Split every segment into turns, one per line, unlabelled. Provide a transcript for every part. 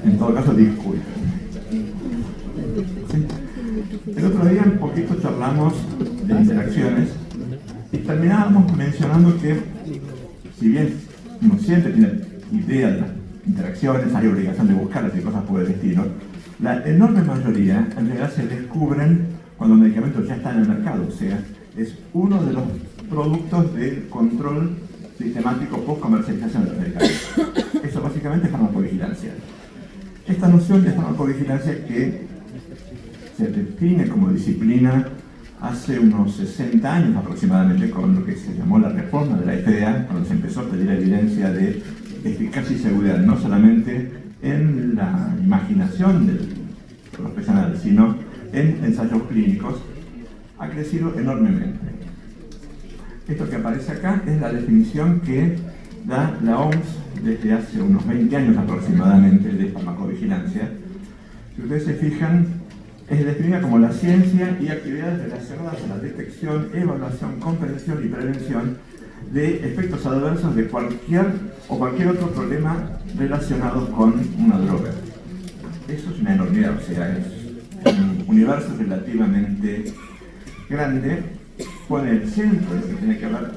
en todo caso disculpen. ¿Sí? El otro día un poquito charlamos de interacciones y terminábamos mencionando que, si bien uno siempre tiene idea de las interacciones, hay obligación de buscarlas y cosas por el estilo, la enorme mayoría en realidad se descubren cuando el medicamento ya está en el mercado, o sea, es uno de los productos del control sistemático post-comercialización de los medicamentos. Eso básicamente es farmacovigilancia. Esta noción de farmacovigilancia que se define como disciplina hace unos 60 años aproximadamente con lo que se llamó la reforma de la FDA, cuando se empezó a pedir evidencia de eficacia y seguridad, no solamente en la imaginación del profesional, sino en ensayos clínicos, ha crecido enormemente. Esto que aparece acá es la definición que da la OMS desde hace unos 20 años aproximadamente de farmacovigilancia. Si ustedes se fijan, es definida como la ciencia y actividades relacionadas a la detección, evaluación, comprensión y prevención de efectos adversos de cualquier otro problema relacionado con una droga. Eso es una enormidad, o sea, es un universo relativamente grande, pone el centro de lo que tiene que ver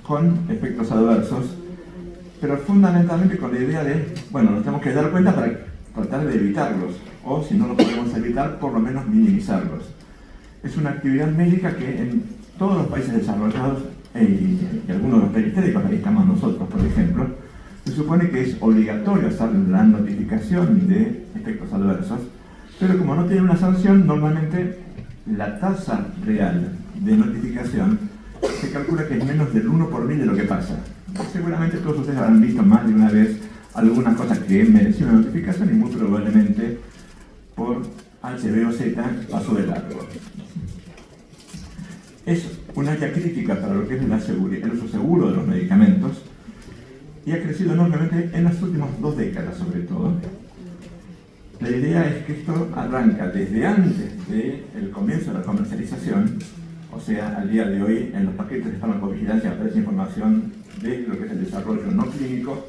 con efectos adversos, pero fundamentalmente con la idea de, bueno, nos tenemos que dar cuenta para tratar de evitarlos, o si no los podemos evitar, por lo menos minimizarlos. Es una actividad médica que en todos los países desarrollados y algunos de los periféricos, ahí estamos nosotros, por ejemplo, se supone que es obligatorio hacer la notificación de efectos adversos, pero como no tiene una sanción, normalmente la tasa real de notificación se calcula que es menos del 1 por 1000 de lo que pasa. Seguramente todos ustedes habrán visto más de una vez algunas cosas que merecen una notificación y muy probablemente por H, B o Z pasó de largo. Es una área crítica para lo que es el uso seguro de los medicamentos y ha crecido enormemente en las últimas 2 décadas sobre todo. La idea es que esto arranca desde antes del comienzo de la comercialización, o sea, al día de hoy en los paquetes de farmacovigilancia aparece información de lo que es el desarrollo no clínico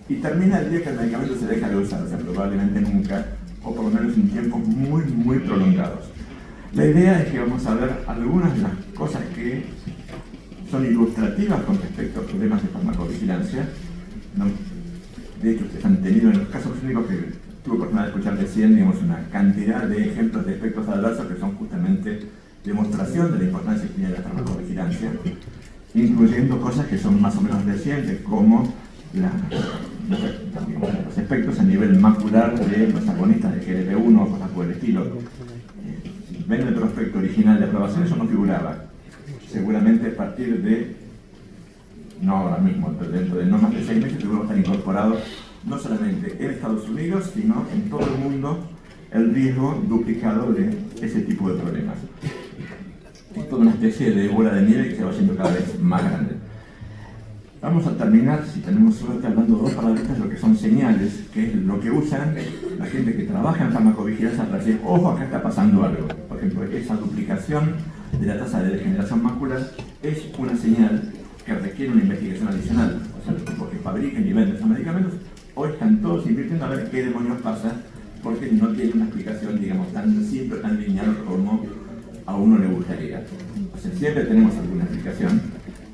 y termina el día que el medicamento se deja de usar, o sea, probablemente nunca, o por lo menos en tiempos muy, muy prolongados. La idea es que vamos a ver algunas de las cosas que son ilustrativas con respecto a problemas de farmacovigilancia. ¿No? De hecho, ustedes han tenido en los casos clínicos que tuve oportunidad de escuchar recién, digamos, una cantidad de ejemplos de efectos adversos que son justamente demostración de la importancia que tiene la farmacovigilancia, incluyendo cosas que son más o menos recientes, como los efectos a nivel macular de los agonistas de GLP-1 o cosas por el estilo. Si ven el prospecto original de aprobación, eso no figuraba. Seguramente a partir de, no ahora mismo, pero dentro de no más de 6 meses, que luego estar incorporado no solamente en Estados Unidos, sino en todo el mundo, el riesgo duplicado de ese tipo de problemas. Es toda una especie de bola de nieve que se va haciendo cada vez más grande. Vamos a terminar, si tenemos suerte, hablando 2 palabritas de lo que son señales, que es lo que usan la gente que trabaja en farmacovigilancia para decir, ojo, acá está pasando algo. Por ejemplo, esa duplicación de la tasa de degeneración macular es una señal que requiere una investigación adicional. O sea, los tipos que fabrican y venden esos medicamentos hoy están todos invirtiendo a ver qué demonios pasa, porque no tiene una explicación, digamos, tan simple, tan lineal como a uno le gustaría. O sea, siempre tenemos alguna explicación,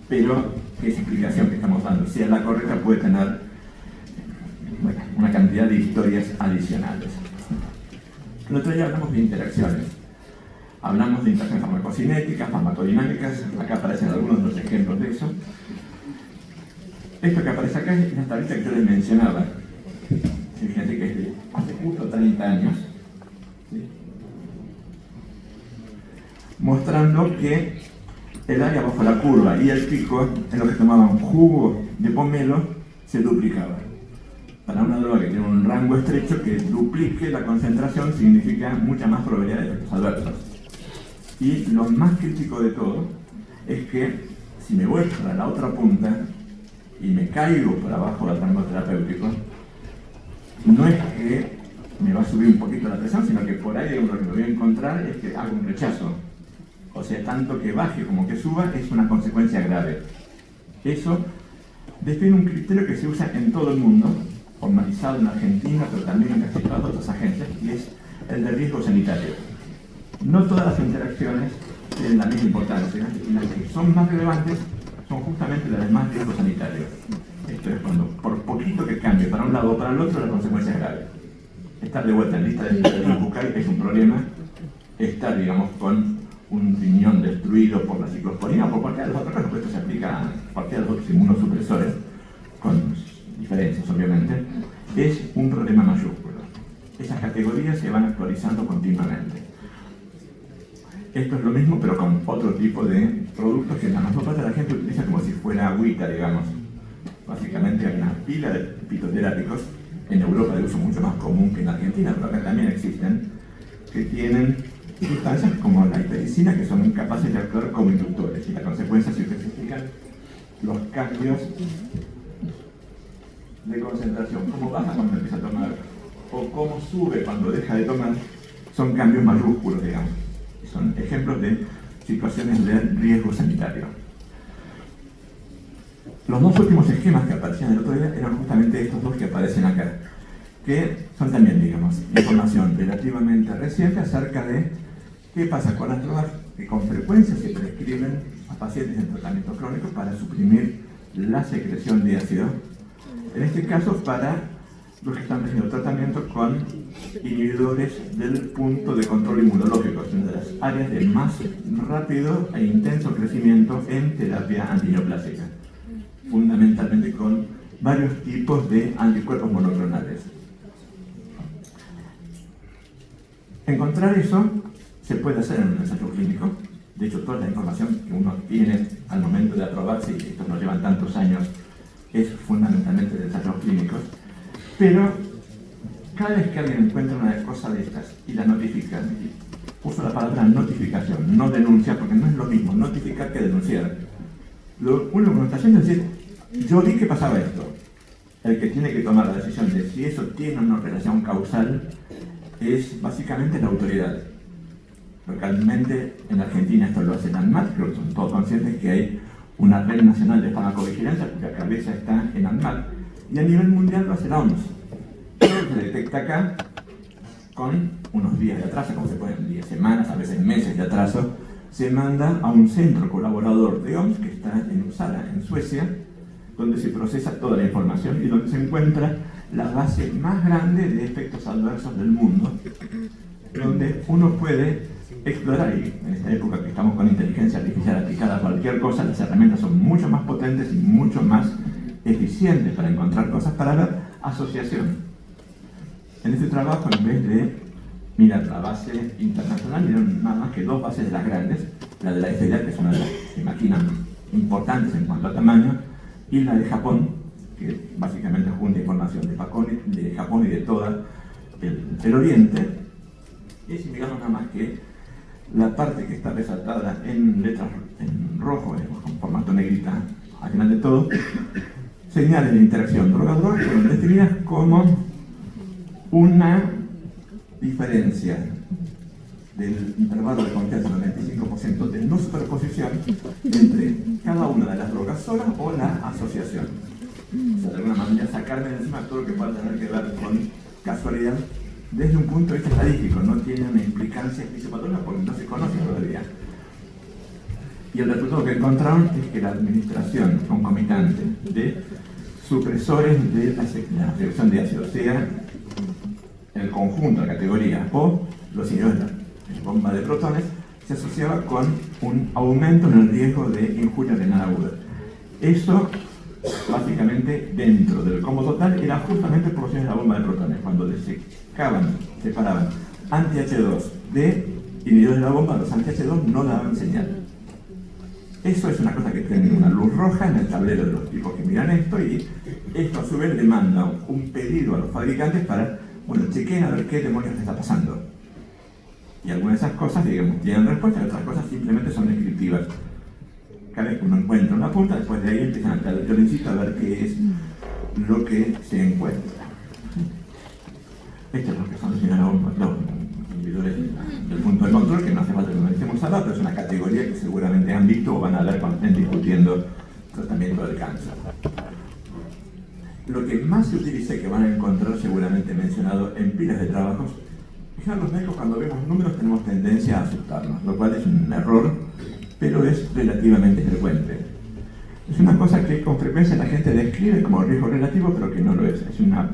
pero que esa explicación que estamos dando sea la correcta puede tener una cantidad de historias adicionales. El otro día hablamos de interacciones. Hablamos de interacciones farmacocinéticas, farmacodinámicas, acá aparecen algunos de los ejemplos de eso. Esto que aparece acá es la tablita que yo les mencionaba. Fíjense que es de hace justo 30 años. ¿Sí? Mostrando que el área bajo la curva y el pico, en lo que tomaban jugo de pomelo, se duplicaba. Para una droga que tiene un rango estrecho, que duplique la concentración significa mucha más probabilidad de efectos adversos. Y lo más crítico de todo es que si me voy para la otra punta y me caigo por abajo del rango terapéutico, no es que me va a subir un poquito la presión, sino que por ahí lo que me voy a encontrar es que hago un rechazo. O sea, tanto que baje como que suba es una consecuencia grave. Eso define un criterio que se usa en todo el mundo formalizado en Argentina, pero también en casi todas otras agencias, y es el de riesgo sanitario. No todas las interacciones tienen la misma importancia, y las que son más relevantes son justamente las de más riesgo sanitario. Esto es cuando, por poquito que cambie para un lado o para el otro, la consecuencia es grave. Estar de vuelta en lista de Bucay es un problema. Estar, digamos, con un riñón destruido por la ciclosporina o por cualquiera de los otros casos, esto se aplica a cualquiera de los otros inmunosupresores, con diferencias obviamente, es un problema mayúsculo. Esas categorías se van actualizando continuamente. Esto es lo mismo, pero con otro tipo de productos que la mayor parte de la gente utiliza como si fuera agüita, digamos. Básicamente hay una pila de fitoterápicos, en Europa de uso mucho más común que en Argentina, pero acá también existen, que tienen sustancias como la hipericina que son incapaces de actuar como inductores, y la consecuencia se especifican los cambios de concentración, cómo baja cuando empieza a tomar o cómo sube cuando deja de tomar, son cambios mayúsculos, digamos. Son ejemplos de situaciones de riesgo sanitario. Los dos últimos esquemas que aparecían el otro día eran justamente estos dos que aparecen acá, que son también, digamos, información relativamente reciente acerca de qué pasa con las drogas que con frecuencia se prescriben a pacientes en tratamiento crónico para suprimir la secreción de ácido. En este caso, para los que están recibiendo tratamiento con inhibidores del punto de control inmunológico, es una de las áreas de más rápido e intenso crecimiento en terapia antineoplásica, fundamentalmente con varios tipos de anticuerpos monoclonales. Encontrar eso se puede hacer en un ensayo clínico. De hecho, toda la información que uno tiene al momento de aprobarse, y estos no llevan tantos años, es fundamentalmente de ensayos clínicos. Pero cada vez que alguien encuentra una cosa de estas y la notifica, y uso la palabra notificación, no denuncia, porque no es lo mismo notificar que denunciar. Lo único que uno está haciendo es decir, yo vi que pasaba esto. El que tiene que tomar la decisión de si eso tiene o no relación causal es básicamente la autoridad. Localmente en Argentina esto lo hace la ANMAT, creo que son todos conscientes que hay una red nacional de farmacovigilancia cuya cabeza está en ANMAT, y a nivel mundial lo hace la OMS. Todo se detecta acá con unos días de atraso, como se pueden 10 semanas, a veces meses de atraso, se manda a un centro colaborador de OMS que está en Uppsala, en Suecia, donde se procesa toda la información y donde se encuentra la base más grande de efectos adversos del mundo, donde uno puede explorar, y en esta época que estamos con inteligencia artificial aplicada a cualquier cosa, las herramientas son mucho más potentes y mucho más eficientes para encontrar cosas, para ver asociación. En este trabajo, en vez de mirar la base internacional, miraron nada más que dos bases de las grandes, la de la FDA, que es una de las que se imaginan importantes en cuanto a tamaño, y la de Japón, que básicamente junta información de Japón y de todo el Oriente. Y si miramos nada más que la parte que está resaltada en letras en rojo, con formato negrita, al final de todo, señales de interacción droga-droga fueron definidas como una diferencia del intervalo de confianza del 95% de no superposición entre cada una de las drogas solas o la asociación. O sea, de alguna manera sacarme de encima todo lo que pueda tener que ver con casualidad desde un punto de vista estadístico. No tiene una implicancia fisiopatológica porque no se conoce todavía. Y el resultado que encontraron es que la administración concomitante de supresores de la secreción de ácido, sea el conjunto de categoría o los inhibidores de bomba de protones, se asociaba con un aumento en el riesgo de injuria renal aguda. Eso, básicamente, dentro del combo total, era justamente por de la bomba de protones. Cuando separaban anti-H2 de inhibidores de la bomba, los anti-H2 no daban señal. Eso es una cosa que tiene una luz roja en el tablero de los tipos que miran esto, y esto a su vez le manda un pedido a los fabricantes para, bueno, chequen a ver qué demonios les está pasando. Y algunas de esas cosas, digamos, tienen respuesta, y otras cosas simplemente son descriptivas. Cada vez que uno encuentra una punta, después de ahí empiezan a entrar el violincito a ver qué es lo que se encuentra. Estos es lo que son los inhibidores del punto de control, que no hace falta que nos estemos hablando, pero es una categoría que seguramente han visto o van a ver cuando estén discutiendo tratamiento del cáncer. Lo que más más se utilice, que van a encontrar seguramente mencionado en pilas de trabajos, ya los médicos cuando vemos números tenemos tendencia a asustarnos, lo cual es un error, pero es relativamente frecuente. Es una cosa que con frecuencia la gente describe como riesgo relativo, pero que no lo es. Es una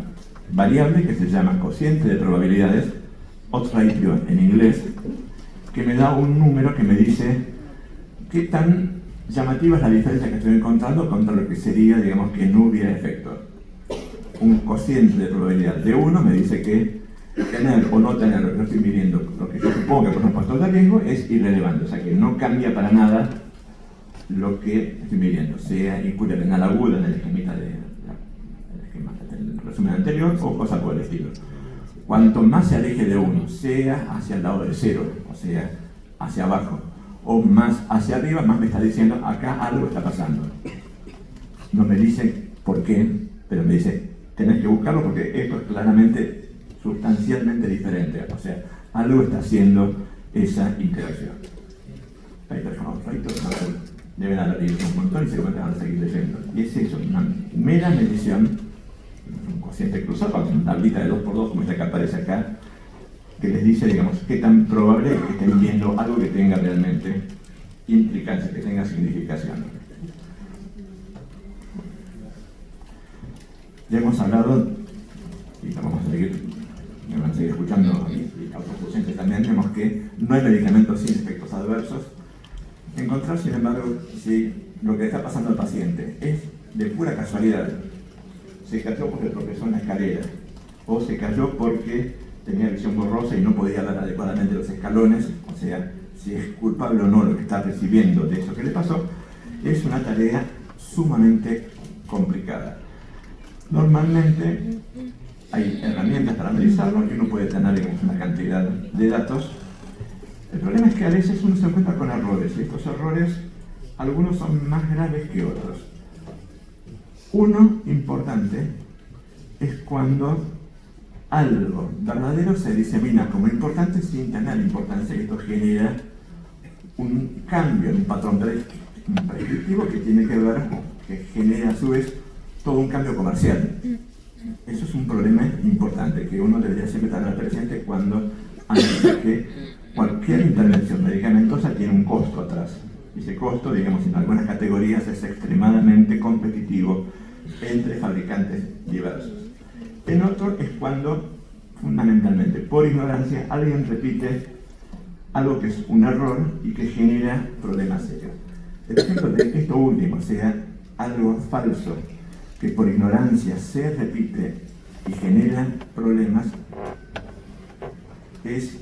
variable que se llama cociente de probabilidades, odds ratio en inglés, que me da un número que me dice qué tan llamativa es la diferencia que estoy encontrando contra lo que sería, digamos, que no hubiera efecto. Un cociente de probabilidad de 1 me dice que tener o no tener lo que no estoy midiendo, lo que yo supongo que por un factor de riesgo, es irrelevante, o sea que no cambia para nada lo que estoy midiendo, sea injuria renal aguda en el esquemita del resumen anterior o cosa por el estilo. Cuanto más se aleje de 1, sea hacia el lado del 0, o sea, hacia abajo, o más hacia arriba, más me está diciendo acá algo está pasando. No me dice por qué, pero me dice tenés que buscarlo porque esto es claramente sustancialmente diferente, o sea, algo está haciendo esa interacción. Deben haber leído un montón y seguramente van a seguir leyendo. Y es eso, una mera medición, un cociente cruzado, una tablita de 2×2 como esta que aparece acá, que les dice, digamos, qué tan probable es que estén viendo algo que tenga realmente implicancia, que tenga significación. Ya hemos hablado, y lo vamos a seguir, me van a seguir escuchando, y a otros docentes también, vemos que no hay medicamentos sin efectos adversos. Encontrar, sin embargo, si lo que está pasando al paciente es de pura casualidad, se cayó porque tropezó en la escalera, o se cayó porque tenía visión borrosa y no podía dar adecuadamente los escalones, o sea, si es culpable o no lo que está recibiendo de eso que le pasó, es una tarea sumamente complicada. Normalmente hay herramientas para analizarlo y uno puede tener, digamos, una cantidad de datos. El problema es que a veces uno se encuentra con errores, y estos errores, algunos son más graves que otros. Uno importante es cuando algo verdadero se disemina como importante sin tener importancia, y esto genera un cambio en un patrón prescriptivo que tiene que ver, que genera a su vez todo un cambio comercial. Eso es un problema importante que uno debería siempre tener presente cuando analiza que cualquier intervención medicamentosa tiene un costo atrás. Y ese costo, digamos, en algunas categorías es extremadamente competitivo entre fabricantes diversos. En otro es cuando, fundamentalmente, por ignorancia, alguien repite algo que es un error y que genera problemas serios. El ejemplo de que esto último sea algo falso, que por ignorancia se repite y genera problemas, es,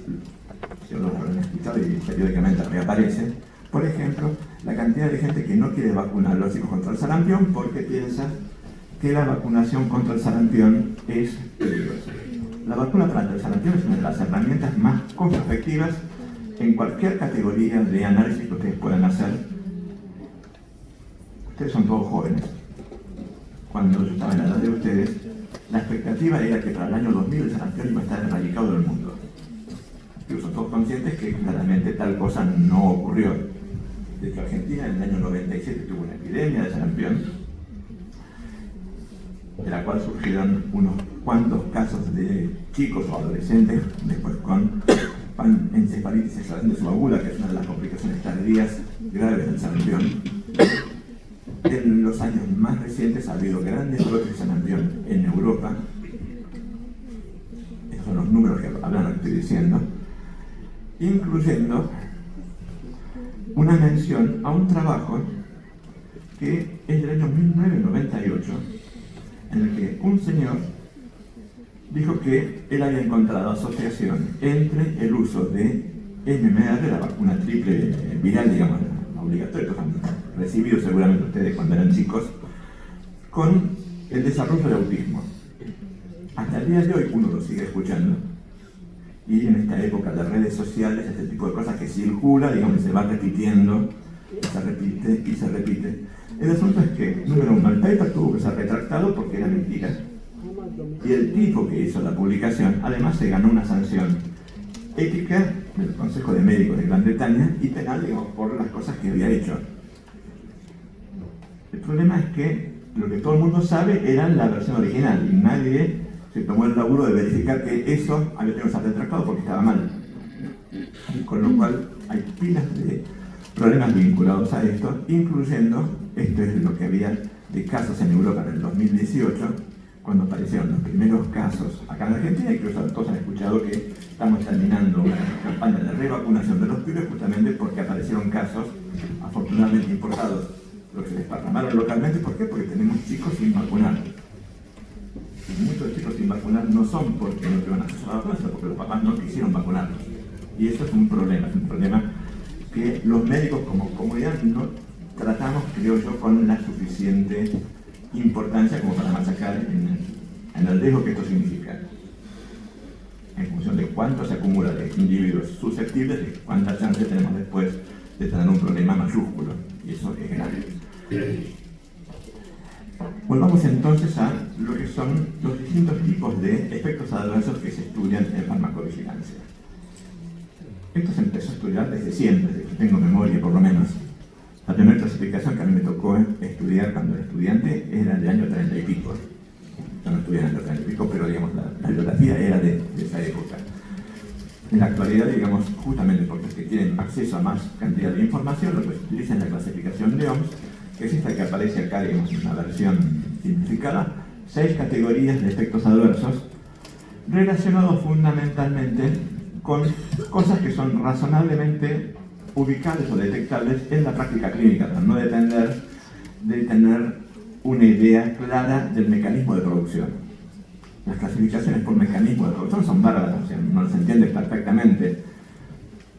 si lo habrán escuchado y periódicamente reaparece, por ejemplo, la cantidad de gente que no quiere vacunar a los hijos contra el sarampión porque piensa que la vacunación contra el sarampión es peligrosa. La vacuna contra el sarampión es una de las herramientas más costo efectivas en cualquier categoría de análisis que ustedes puedan hacer. Ustedes son todos jóvenes. Cuando yo estaba en la edad de ustedes, la expectativa era que para el año 2000 el sarampión iba a estar erradicado del mundo. Incluso todos conscientes que claramente tal cosa no ocurrió. De hecho, Argentina en el año 97 tuvo una epidemia de sarampión, de la cual surgieron unos cuantos casos de chicos o adolescentes, después con encefalitis extravasante subaguda, que es una de las complicaciones tardías graves del sarampión. En los años más recientes ha habido grandes brotes de sarampión en Europa. Esos son los números que hablan lo que estoy diciendo, incluyendo una mención a un trabajo que es del año 1998, en el que un señor dijo que él había encontrado asociación entre el uso de MMR, la vacuna triple viral, digamos, obligatoria, que han recibido seguramente ustedes cuando eran chicos, con el desarrollo de autismo. Hasta el día de hoy uno lo sigue escuchando. Y en esta época de redes sociales, este tipo de cosas que circula, digamos, se va repitiendo, se repite y se repite. El asunto es que, número uno, el paper tuvo que ser retractado porque era mentira. Y el tipo que hizo la publicación, además, se ganó una sanción ética del Consejo de Médicos de Gran Bretaña y penal, digamos, por las cosas que había hecho. El problema es que lo que todo el mundo sabe era la versión original y nadie se tomó el laburo de verificar que eso había tenido que ser retractado porque estaba mal. Con lo cual hay pilas de problemas vinculados a esto, incluyendo, esto es lo que había de casos en Europa en el 2018, cuando aparecieron los primeros casos acá en Argentina, y creo que todos han escuchado que estamos terminando una campaña de revacunación de los pibes justamente porque aparecieron casos afortunadamente importados, los que se desparramaron localmente. ¿Por qué? Porque tenemos chicos sin vacunar. Y muchos chicos sin vacunar no son porque no tuvieron acceso a la vacuna, sino porque los papás no quisieron vacunarlos. Y eso es un problema que los médicos como comunidad no tratamos, creo yo, con la suficiente importancia como para machacar en el riesgo que esto significa, en función de cuánto se acumula de individuos susceptibles y cuánta chance tenemos después de tener un problema mayúsculo, y eso es grave. Volvamos entonces a lo que son los distintos tipos de efectos adversos que se estudian en farmacovigilancia. Esto se empezó a estudiar desde siempre, desde que tengo memoria por lo menos. La primera clasificación que a mí me tocó estudiar cuando era estudiante era del año 30 y pico. Yo no estudié en el año 30 y pico, pero digamos, la bibliografía era de esa época. En la actualidad, digamos, justamente porque los que tienen acceso a más cantidad de información, lo que utilizan la clasificación de OMS, que es esta que aparece acá, digamos, en una versión simplificada, 6 categorías de efectos adversos relacionados fundamentalmente con cosas que son razonablemente ubicables o detectables en la práctica clínica, para no depender de tener una idea clara del mecanismo de producción. Las clasificaciones por mecanismo de producción son bárbaras, o sea, no se entiende perfectamente.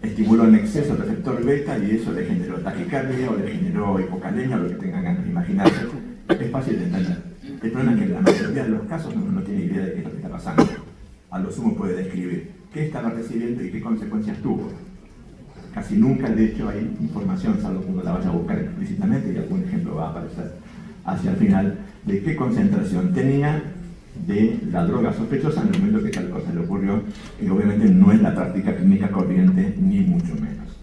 Estimuló en exceso el receptor beta y eso le generó taquicardia o le generó hipocalemia o lo que tengan ganas de imaginarse. Es fácil de entender. El problema es que en la mayoría de los casos uno no tiene idea de qué es lo que está pasando. A lo sumo puede describir qué estaba recibiendo y qué consecuencias tuvo. Casi nunca, de hecho, hay información, salvo que uno la vaya a buscar explícitamente, y algún ejemplo va a aparecer hacia el final, de qué concentración tenía de la droga sospechosa en el momento que tal cosa le ocurrió, que obviamente no es la práctica clínica corriente, ni mucho menos.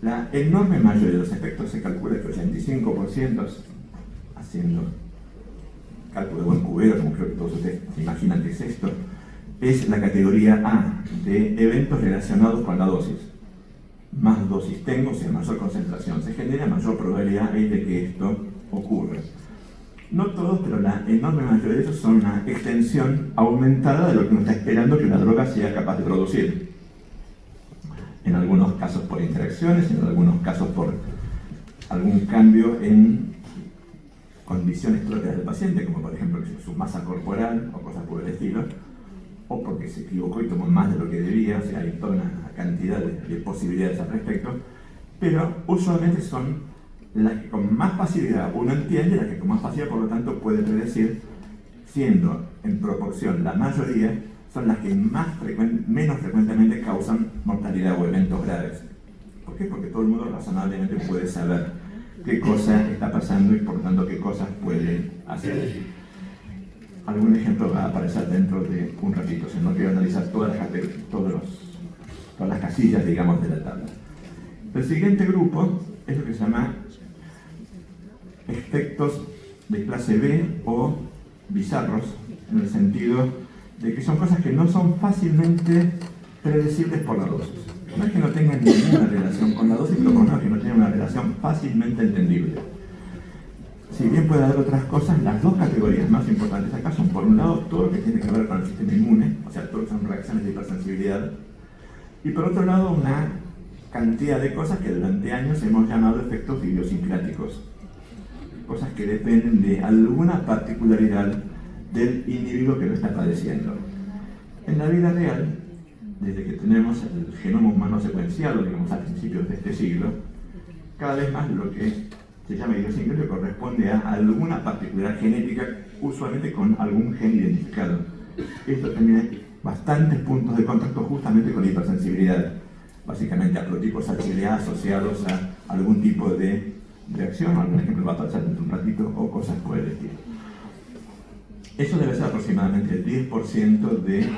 La enorme mayoría de los efectos se calcula que 85%, haciendo cálculo de buen cubero, como creo que todos ustedes se imaginan que es esto, es la categoría A de eventos relacionados con la dosis. Más dosis tengo, o sea, mayor concentración se genera, mayor probabilidad hay de que esto ocurra. No todos, pero la enorme mayoría de ellos son una extensión aumentada de lo que uno está esperando que la droga sea capaz de producir. En algunos casos por interacciones, en algunos casos por algún cambio en condiciones propias del paciente, como por ejemplo su masa corporal o cosas por el estilo, o porque se equivocó y tomó más de lo que debía, o sea, hay toda una cantidad de posibilidades al respecto, pero usualmente son las que con más facilidad uno entiende, las que con más facilidad por lo tanto puede predecir, siendo en proporción la mayoría, son las que menos frecuentemente causan mortalidad o eventos graves. ¿Por qué? Porque todo el mundo razonablemente puede saber qué cosa está pasando y por lo tanto qué cosas puede hacer. Algún ejemplo va a aparecer dentro de un ratito, o sea, no quiero analizar todas las casillas, digamos, de la tabla. El siguiente grupo es lo que se llama efectos de clase B o bizarros, en el sentido de que son cosas que no son fácilmente predecibles por la dosis. No es que no tengan ninguna relación con la dosis, pero por lo menos que no tienen una relación fácilmente entendible. Si bien puede haber otras cosas, las dos categorías más importantes acá son, por un lado, todo lo que tiene que ver con el sistema inmune, o sea, todo lo que son reacciones de hipersensibilidad, y por otro lado, una cantidad de cosas que durante años hemos llamado efectos idiosincráticos, cosas que dependen de alguna particularidad del individuo que lo está padeciendo. En la vida real, desde que tenemos el genoma humano secuenciado, digamos, a principios de este siglo, cada vez más lo que se llama idiosincrático corresponde a alguna particularidad genética, usualmente con algún gen identificado. Esto tiene bastantes puntos de contacto justamente con la hipersensibilidad, básicamente a protipos HLA asociados a algún tipo de reacción, algún ejemplo va a pasar dentro de un ratito, o cosas por el estilo. Eso debe ser aproximadamente el 10% de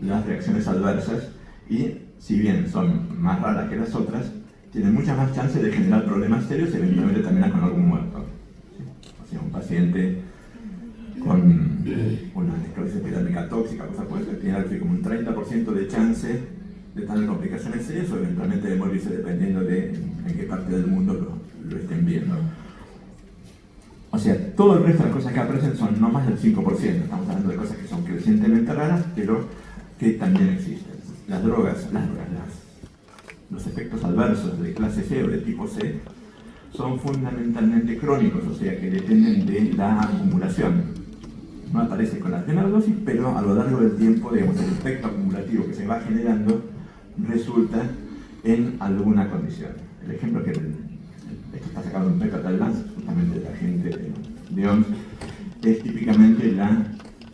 las reacciones adversas, y si bien son más raras que las otras, tienen muchas más chances de generar problemas serios y eventualmente terminar con algún muerto. ¿Sí? O Si un paciente con una esclerosis epidérmica tóxica, cosa por eso, tiene algo así como un 30% de chance de tener complicaciones serias o eventualmente de morirse dependiendo de en qué parte del mundo lo estén viendo. O sea, todo el resto de las cosas que aparecen son no más del 5%. Estamos hablando de cosas que son crecientemente raras, pero que también existen. Las drogas, los efectos adversos de clase C o de tipo C son fundamentalmente crónicos, o sea que dependen de la acumulación. No aparece con la primera dosis, pero a lo largo del tiempo, digamos, el efecto acumulativo que se va generando resulta en alguna condición. El ejemplo que esto está sacado en un paper de Lancet, justamente de la gente de OMS, es típicamente la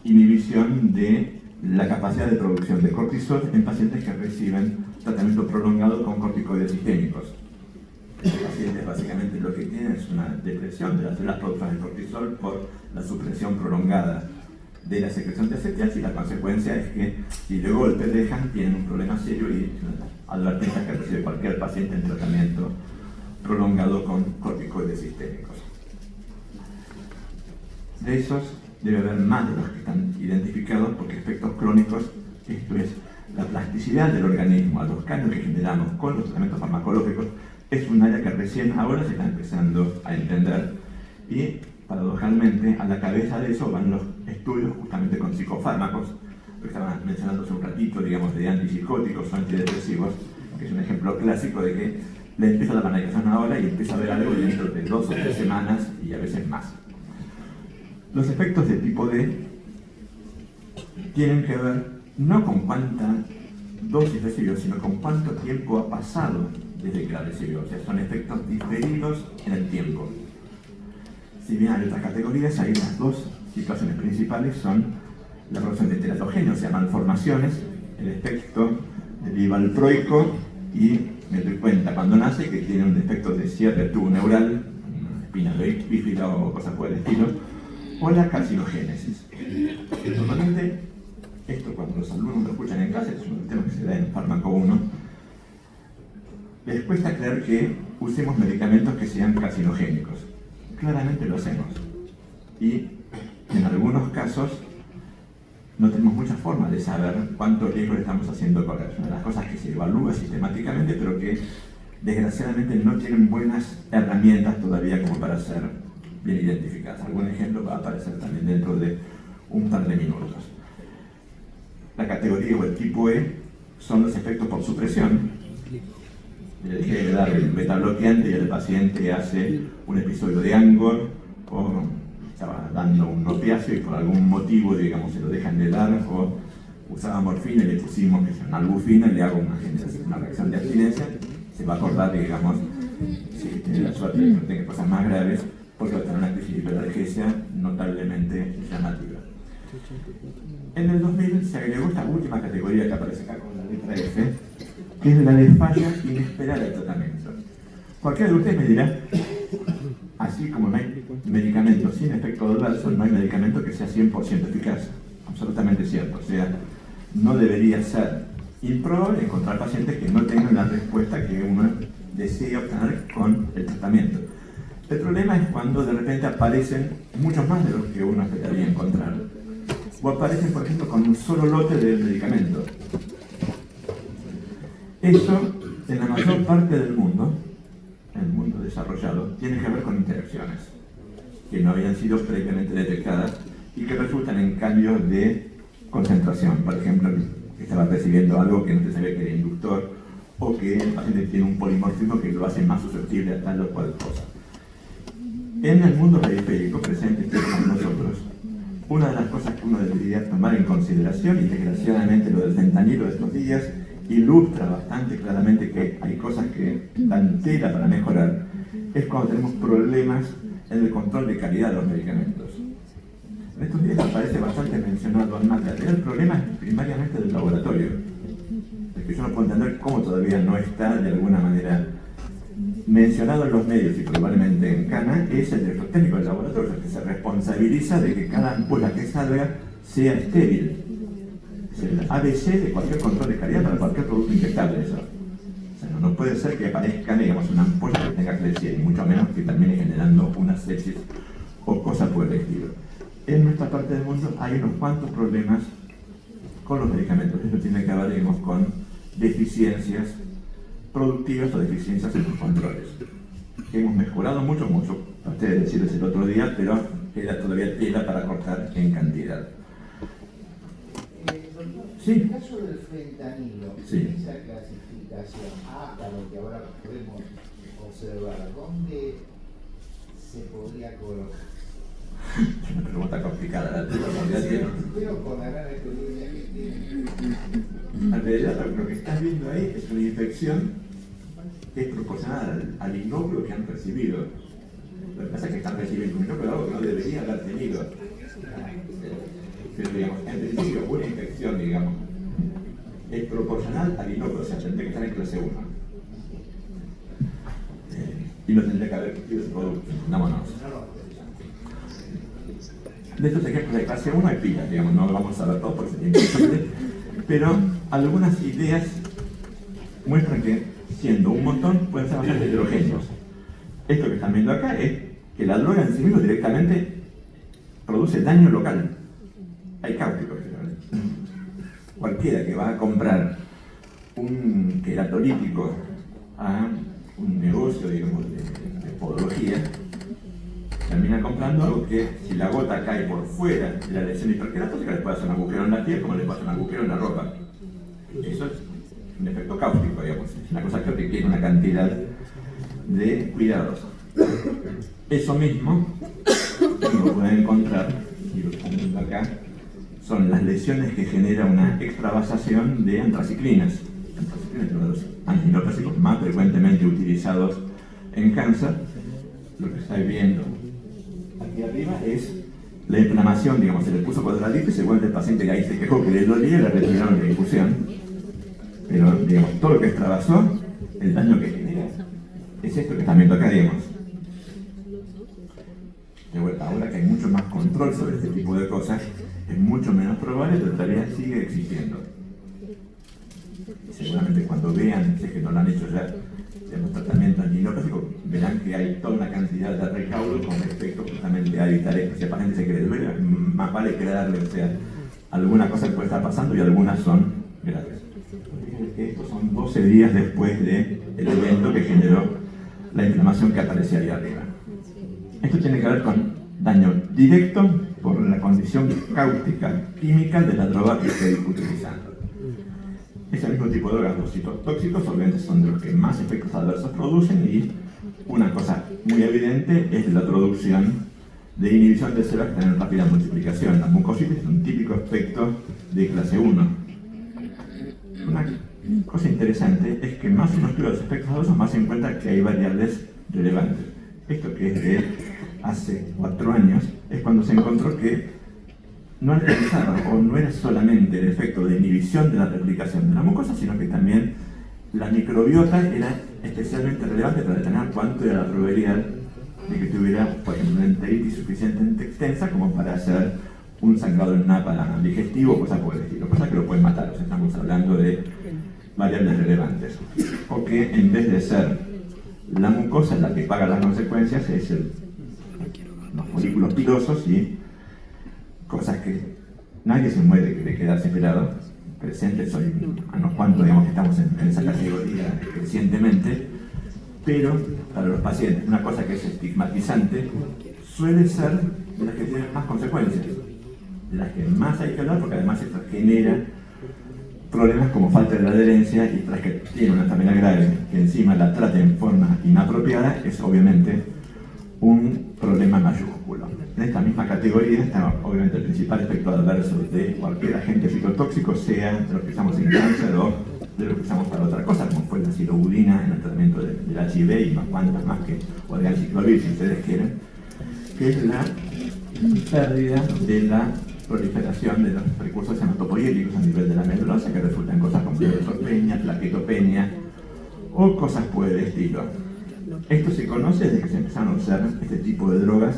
inhibición de la capacidad de producción de cortisol en pacientes que reciben tratamiento prolongado con corticoides sistémicos. Los pacientes básicamente lo que tienen es una depresión de las células productoras de cortisol por la supresión prolongada de la secreción de ACTH, y la consecuencia es que si de golpe dejan, tienen un problema serio y advertencia que recibe cualquier paciente en tratamiento prolongado con corticoides sistémicos. De esos debe haber más de los que están identificados, porque efectos crónicos, esto es la plasticidad del organismo a los cambios que generamos con los tratamientos farmacológicos, es un área que recién ahora se está empezando a entender, y paradojalmente a la cabeza de eso van los estudios justamente con psicofármacos, lo que estaba mencionando hace un ratito, digamos, de antipsicóticos o antidepresivos, que es un ejemplo clásico de que le empieza la medicación ahora y empieza a ver algo dentro de 2 o 3 semanas y a veces más. Los efectos de tipo D tienen que ver no con cuánta dosis recibió, sino con cuánto tiempo ha pasado desde que la recibió. O sea, son efectos diferidos en el tiempo. Si bien hay otras categorías, ahí las dos situaciones principales son la producción de teratogenios, se llaman malformaciones, el efecto del valproico, y me doy cuenta cuando nace que tiene un defecto de cierre del tubo neural, una espina bífida o cosas por el estilo, o la carcinogénesis. Normalmente, esto cuando los alumnos lo escuchan en clase, es un tema que se da en Fármaco 1, les cuesta creer que usemos medicamentos que sean carcinogénicos. Claramente lo hacemos. Y en algunos casos no tenemos mucha forma de saber cuánto riesgo le estamos haciendo correr. Es una de las cosas que se evalúa sistemáticamente, pero que desgraciadamente no tienen buenas herramientas todavía como para ser bien identificadas. Algún ejemplo va a aparecer también dentro de un par de minutos. La categoría o el tipo E son los efectos por supresión. Le dije de dar el beta-bloqueante y el paciente hace un episodio de ANGOR o estaba dando un opiáceo y por algún motivo, digamos, se lo dejan de dar, o usaba morfina y le pusimos que es una albufina y le hago una reacción de abstinencia, se va a acordar, digamos, si tiene la suerte de que no tenga cosas más graves, porque va a tener una crisis de hiperalgesia notablemente llamativa. En el 2000 se agregó esta última categoría que aparece acá con la letra F, que es la de falla inesperada del tratamiento. Cualquiera de ustedes me dirá, así como no hay medicamento sin efecto adverso, no hay medicamento que sea 100% eficaz. Absolutamente cierto. O sea, no debería ser improbable encontrar pacientes que no tengan la respuesta que uno desea obtener con el tratamiento. El problema es cuando de repente aparecen muchos más de los que uno esperaría encontrar. O aparecen, por ejemplo, con un solo lote de medicamento. Eso, en la mayor parte del mundo, en el mundo desarrollado, tiene que ver con interacciones que no habían sido previamente detectadas y que resultan en cambios de concentración. Por ejemplo, que estaba recibiendo algo que no se sabía que era inductor, o que el paciente tiene un polimorfismo que lo hace más susceptible a tal o cual cosa. En el mundo periférico presente con nosotros, una de las cosas que uno debería tomar en consideración, y desgraciadamente lo del fentanilo de estos días ilustra bastante claramente que hay cosas que dan tela para mejorar, es cuando tenemos problemas en el control de calidad de los medicamentos. En estos días aparece bastante mencionado en materia. El problema es primariamente del laboratorio. Es que yo no puedo entender cómo todavía no está de alguna manera mencionado en los medios y probablemente en Cana, es el director técnico del laboratorio, el que se responsabiliza de que cada ampolla que salga sea estéril. Es el ABC de cualquier control de calidad para cualquier producto inyectable. Eso. O sea, no puede ser que aparezca, digamos, una ampolla que tenga clesía, y mucho menos que termine generando una sepsis o cosas por el estilo. En nuestra parte del mundo hay unos cuantos problemas con los medicamentos. Esto tiene que ver, digamos, con deficiencias productivas o deficiencias en los controles. Hemos mejorado mucho, traté de decirles el otro día, pero queda todavía tela para cortar en cantidad.
En el caso del fentanilo,
sí.
Esa clasificación hasta lo que ahora podemos observar, ¿dónde se podría colocar?
Es una pregunta complicada, la
pero con la gran experiencia que tiene.
En realidad lo que estás viendo ahí es una infección que es proporcional al inocuo que han recibido. Lo que pasa es que están recibiendo un inocuo de algo que no debería haber tenido. Pero digamos, en principio una infección, digamos, es proporcional al inocuo, o sea, tendría que estar en clase 1. Y no tendría que haber existido ese producto. Vámonos. De estos ejemplos de clase 1 hay pilas, digamos, no lo vamos a ver todo porque sería imposible, pero algunas ideas muestran que, siendo un montón, pueden ser bastante heterogéneos. Esto que están viendo acá es que la droga en sí misma directamente produce daño local. Hay cáusticos. Cualquiera que va a comprar un queratolítico a un negocio, digamos, de podología, termina comprando algo que, si la gota cae por fuera de la lesión hiperqueratótica, le puede hacer un agujero en la piel como le puede hacer un agujero en la ropa. Eso es un efecto cáustico, digamos. Es una cosa que requiere una cantidad de cuidados. Eso mismo lo pueden encontrar, y lo están viendo acá, son las lesiones que genera una extravasación de antraciclinas. Antraciclinas es uno de los antineoplásicos más frecuentemente utilizados en cáncer. Lo que estáis viendo aquí arriba es la inflamación, digamos, se le puso cuadradito y según el paciente que ahí se quejó que le dolía y le retiraron la infusión. Pero, digamos, todo lo que extravasó, el daño que genera, es esto que están viendo acá, digamos. De vuelta, ahora que hay mucho más control sobre este tipo de cosas, es mucho menos probable, pero todavía sigue existiendo. Y seguramente cuando vean, si es que no lo han hecho ya, los tratamientos antineoplásicos, verán que hay toda una cantidad de recaudo con respecto justamente a evitar esto. Si el paciente se cree duele, más vale crearle, o sea, alguna cosa que puede estar pasando y algunas son graves. Fíjense que estos son 12 días después del evento que generó la inflamación que aparece ahí arriba. Esto tiene que ver con daño directo por la condición cáustica química de la droga que estoy utilizando. Ese mismo tipo de drogas, los citotóxicos, obviamente son de los que más efectos adversos producen, y una cosa muy evidente es la producción de inhibición de células que tienen rápida multiplicación. La mucositis es un típico aspecto de clase 1. Una cosa interesante es que más uno estudia los efectos adversos, más se encuentra que hay variables relevantes. Esto que es de hace 4 años es cuando se encontró que no alcanzaba o no era solamente el efecto de inhibición de la replicación de la mucosa, sino que también la microbiota era especialmente relevante para determinar cuánto era la probabilidad de que tuviera, por ejemplo, una enteritis suficientemente extensa como para hacer un sangrado en napa digestivo o cosas por el estilo, cosas que lo pueden matar. O sea, estamos hablando de variables relevantes. O que en vez de ser la mucosa la que paga las consecuencias, es los folículos pilosos y cosas que nadie se muere de quedarse pelado. Presentes hoy, a unos cuantos, digamos, que estamos en esa categoría recientemente, pero para los pacientes, una cosa que es estigmatizante suele ser de las que tienen más consecuencias, de las que más hay que hablar, porque además esto genera problemas como falta de adherencia, y tras que tiene una enfermedad grave que encima la trata en forma inapropiada, es obviamente un problema mayúsculo. En esta misma categoría está obviamente el principal efecto adverso de cualquier agente fitotóxico, sea de los que usamos en cáncer o de los que usamos para otra cosa, como fue la silobudina en el tratamiento del HIV y unas cuantas más, o el ganciclovir, si ustedes quieren, que es la pérdida de la proliferación de los recursos hematopoyéticos a nivel de la medulosa, que resultan en cosas como neutropenia, plaquetopenia o cosas por el estilo. Esto se conoce desde que se empezaron a usar este tipo de drogas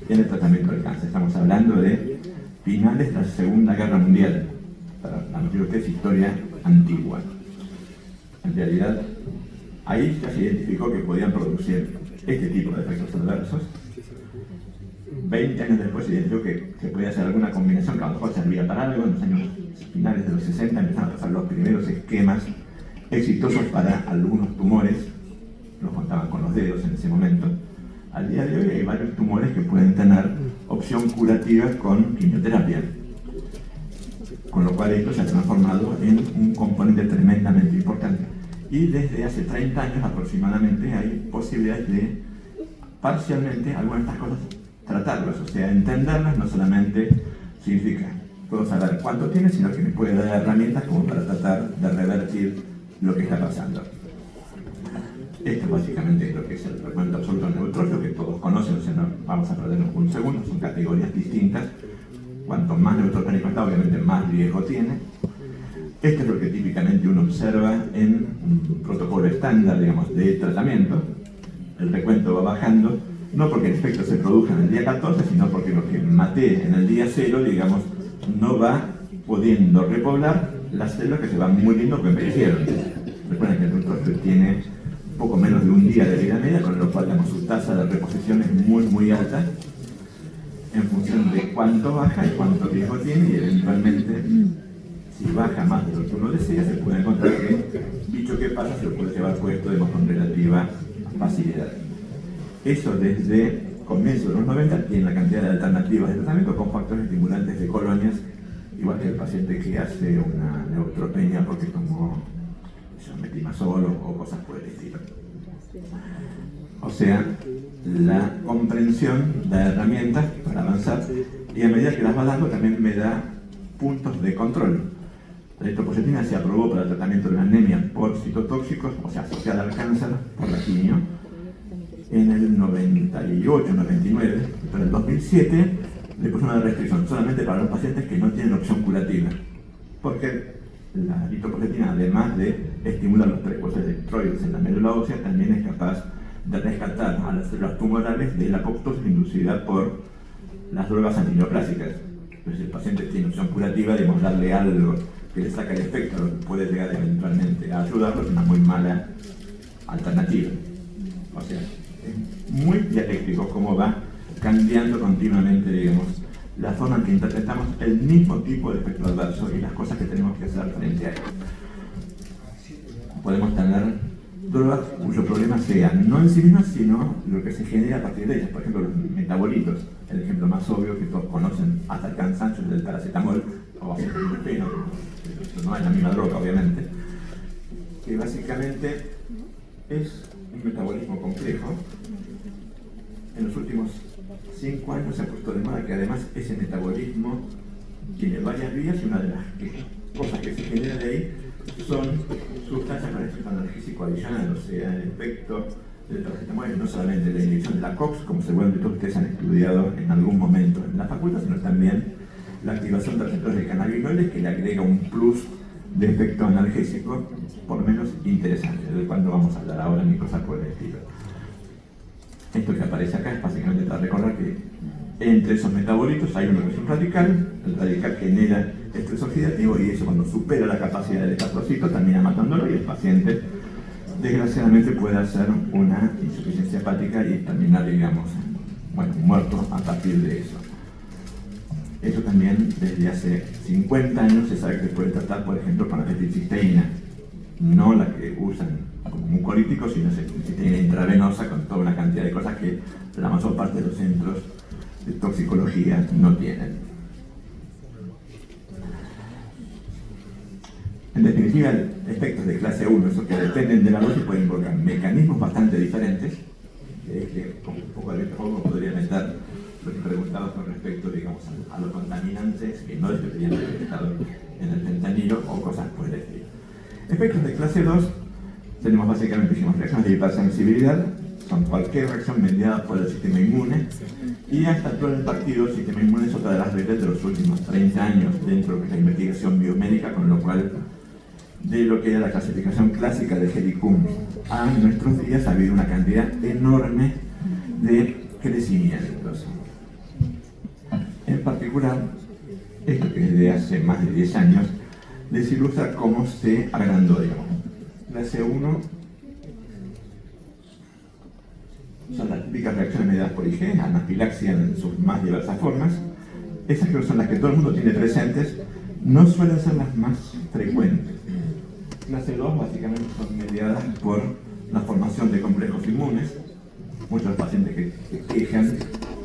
en el tratamiento del cáncer. Estamos hablando de finales de la Segunda Guerra Mundial. Para la mayoría de es historia antigua. En realidad, ahí ya se identificó que podían producir este tipo de efectos adversos. 20 años después se identificó que se podía hacer alguna combinación que a lo mejor servía para algo. En los años finales de los 60 empezaron a pasar los primeros esquemas exitosos para algunos tumores, los contaban con los dedos en ese momento. Al día de hoy hay varios tumores que pueden tener opción curativa con quimioterapia, con lo cual esto se ha transformado en un componente tremendamente importante. Y desde hace 30 años aproximadamente hay posibilidades de parcialmente algunas de estas cosas tratarlas, o sea, entenderlas no solamente significa puedo saber cuánto tiene, sino que me puede dar herramientas como para tratar de revertir lo que está pasando. Esto básicamente es lo que es el recuento absoluto neutrófico, que todos conocen, o sea, no vamos a perdernos un segundo, son categorías distintas. Cuanto más neutropénico está, obviamente más riesgo tiene. Esto es lo que típicamente uno observa en un protocolo estándar, digamos, de tratamiento. El recuento va bajando, no porque el efecto se produzca en el día 14, sino porque lo que maté en el día 0, digamos, no va pudiendo repoblar las células que se van muriendo que envejecieron. Recuerden que el neutrófilo tiene poco menos de un día de vida media, con lo cual, digamos, su tasa de reposición es muy alta, en función de cuánto baja y cuánto riesgo tiene, y eventualmente, si baja más de lo que uno desea, se puede encontrar que dicho que pasa se lo puede llevar puesto con relativa facilidad. Eso desde comienzos de los 90 tiene la cantidad de alternativas de tratamiento con factores estimulantes de colonias, igual que el paciente que hace una neutropenia porque tomó metimazol o cosas por el estilo. O sea, la comprensión da herramientas para avanzar, y a medida que las va dando también me da puntos de control. La eritropoyetina se aprobó para el tratamiento de la anemia por citotóxicos, o sea, asociada al cáncer por la quimio, en el 98, 99, pero en el 2007 le puso una restricción solamente para los pacientes que no tienen opción curativa, porque la eritropoyetina, además de estimular los precursores de esteroides en la médula ósea, también es capaz de rescatar a las células tumorales de la apoptosis inducida por las drogas antineoplásicas. Entonces, si el paciente tiene opción curativa, debemos darle algo que le saca el efecto, lo que puede llegar eventualmente a ayudarlo, es una muy mala alternativa. O sea, es muy dialéctico cómo va cambiando continuamente, digamos, la forma en que interpretamos el mismo tipo de efecto adverso y las cosas que tenemos que hacer frente a él. Podemos tener drogas cuyo problema sea no en sí mismas, sino lo que se genera a partir de ellas. Por ejemplo, los metabolitos, el ejemplo más obvio que todos conocen hasta el cansancio es el paracetamol o acetaminofeno, eso no es la misma droga, obviamente, que básicamente es un metabolismo complejo. En los últimos 5 años se ha puesto de moda que además ese metabolismo tiene varias vías, y una de las cosas que se genera de ahí son sustancias con efecto analgésico adicional, o sea, el efecto del paracetamol no solamente la inyección de la COX, como seguramente todos ustedes han estudiado en algún momento en la facultad, sino también la activación de receptores de cannabinoides, que le agrega un plus de efecto analgésico, por lo menos interesante, del cual no vamos a hablar ahora ni cosas por el estilo. Esto que aparece acá es básicamente para recordar que entre esos metabolitos hay uno que es un radical. El radical genera estrés oxidativo, y eso, cuando supera la capacidad del hepatocito, termina matándolo, y el paciente desgraciadamente puede hacer una insuficiencia hepática y terminar, digamos, bueno, muerto a partir de eso. Eso también desde hace 50 años se sabe que se puede tratar, por ejemplo, con la acetilcisteína, no la que usan como mucolítico, sino acetilcisteína intravenosa, con toda una cantidad de cosas que la mayor parte de los centros de toxicología no tienen. En definitiva, efectos de clase 1, esos que dependen de la dosis, pueden involucrar mecanismos bastante diferentes, que con un poco de poco podría meter lo que preguntaba con respecto, digamos, a los contaminantes que no deberían haber estado en el fentanilo o cosas por el estilo. Efectos de clase 2, tenemos básicamente, dijimos, reacciones de hipersensibilidad, son cualquier reacción mediada por el sistema inmune, y a esta altura del partido el sistema inmune es otra de las redes de los últimos 30 años dentro de lo que es la investigación biomédica, con lo cual, de lo que era la clasificación clásica de Helicum a nuestros días, ha habido una cantidad enorme de crecimientos. En particular, esto que desde hace más de 10 años les ilustra cómo se agrandó, digamos. Clase 1 son las típicas reacciones mediadas por IgE, anafilaxia en sus más diversas formas. Esas que son las que todo el mundo tiene presentes, no suelen ser las más frecuentes. Clase 2 básicamente son mediadas por la formación de complejos inmunes. Muchos pacientes que se quejan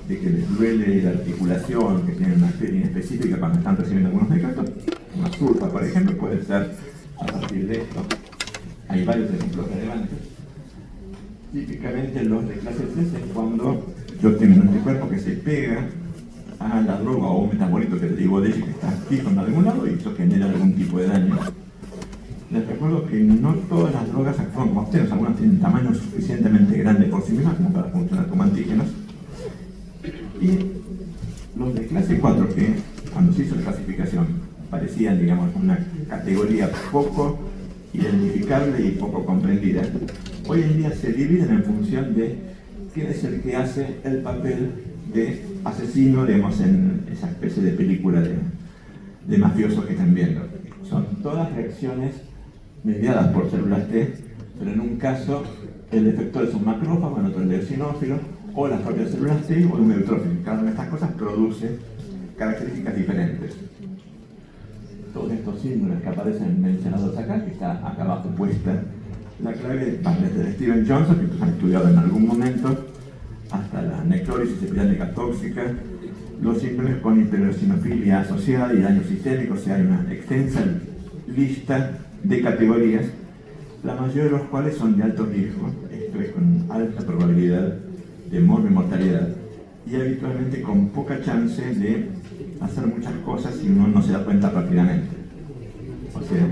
de que les duele la articulación, que tienen una aspirina específica cuando están recibiendo algunos medicamentos. Una surfa, por ejemplo, puede ser a partir de esto. Hay varios ejemplos relevantes. Típicamente los de clase 3 es cuando yo tengo un anticuerpo que se pega a la droga o un metabolito que digo de ella que está fijo en algún lado y eso genera algún tipo de daño. Les recuerdo que no todas las drogas actúan como austeros, algunas tienen tamaño suficientemente grande por sí mismas como para funcionar como antígenos. Y los de clase 4, que cuando se hizo la clasificación parecían, digamos, una categoría poco identificable y poco comprendida, hoy en día se dividen en función de quién es el que hace el papel de asesino, digamos, en esa especie de película de mafiosos que están viendo. Son todas reacciones mediadas por células T, pero en un caso el efector es un macrófago, en otro el eosinófilo, o las propias células T o un eutrófilo. Cada una de estas cosas produce características diferentes. Todos estos símbolos que aparecen mencionados acá, que está acá abajo puesta la clave, van desde Steven Johnson, que ustedes han estudiado en algún momento, hasta la necrólisis epidérmica tóxica, los síndromes con hiperosinofilia asociada y daño sistémico. O sea, hay una extensa lista de categorías, la mayoría de los cuales son de alto riesgo, esto es con alta probabilidad de mortalidad, y habitualmente con poca chance de hacer muchas cosas si uno no se da cuenta rápidamente. O sea,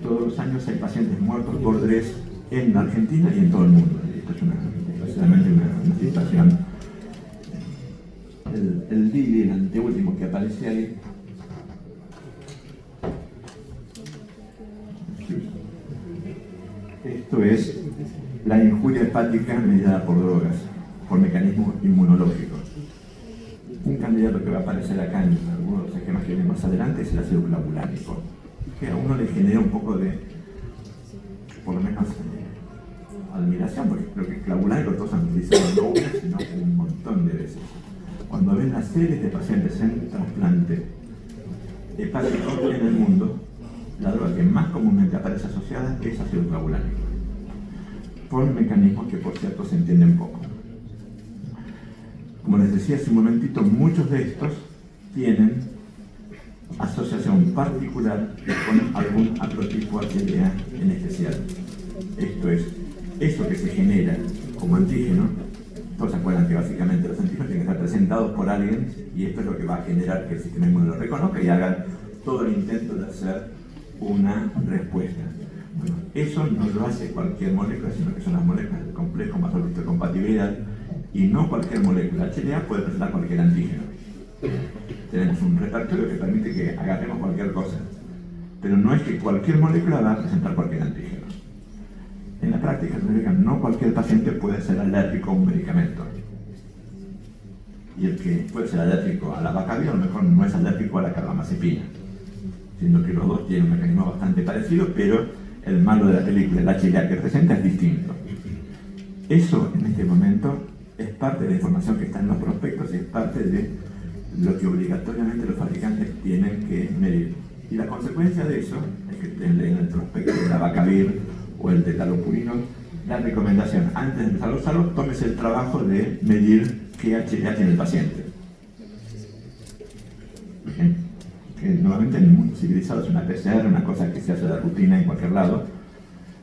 todos los años hay pacientes muertos por DRES en la Argentina y en todo el mundo. Esto es precisamente una situación. El DILI, el anteúltimo que aparece ahí, esto es la injuria hepática mediada por drogas, por mecanismos inmunológicos. Un candidato que va a aparecer acá en algunos de los esquemas que vienen más adelante es el ácido clavulánico, que a uno le genera un poco de, por lo menos, admiración, porque creo que clavulánico todos han utilizado no una, sino un montón de veces. Cuando ven las series de pacientes en trasplante hepático en el mundo, la droga que más comúnmente aparece asociada es ácido clavulánico, por mecanismos que por cierto se entienden poco. Como les decía hace un momentito, muchos de estos tienen asociación particular con algún aprotipo HLA en especial. Esto es, eso que se genera como antígeno, todos se acuerdan que básicamente los antígenos tienen que estar presentados por alguien y esto es lo que va a generar que el sistema inmune lo reconozca y haga todo el intento de hacer una respuesta. Bueno, eso no lo hace cualquier molécula, sino que son las moléculas del complejo más de compatibilidad y no cualquier molécula. HLA puede presentar cualquier antígeno. Tenemos un repertorio que permite que agarremos cualquier cosa, pero no es que cualquier molécula va a presentar cualquier antígeno. En la práctica, no cualquier paciente puede ser alérgico a un medicamento. Y el que puede ser alérgico a la vacavir, a lo mejor no es alérgico a la carbamazepina, siendo que los dos tienen un mecanismo bastante parecido, pero el malo de la película, el HLA que presenta, es distinto. Eso, en este momento, es parte de la información que está en los prospectos y es parte de lo que obligatoriamente los fabricantes tienen que medir. Y la consecuencia de eso es que en el prospecto de la vacavir o el de talopurino, la recomendación antes de empezar a usarlo, tómese el trabajo de medir qué HLA tiene el paciente. Que nuevamente en el mundo civilizado es una PCR, una cosa que se hace de rutina en cualquier lado,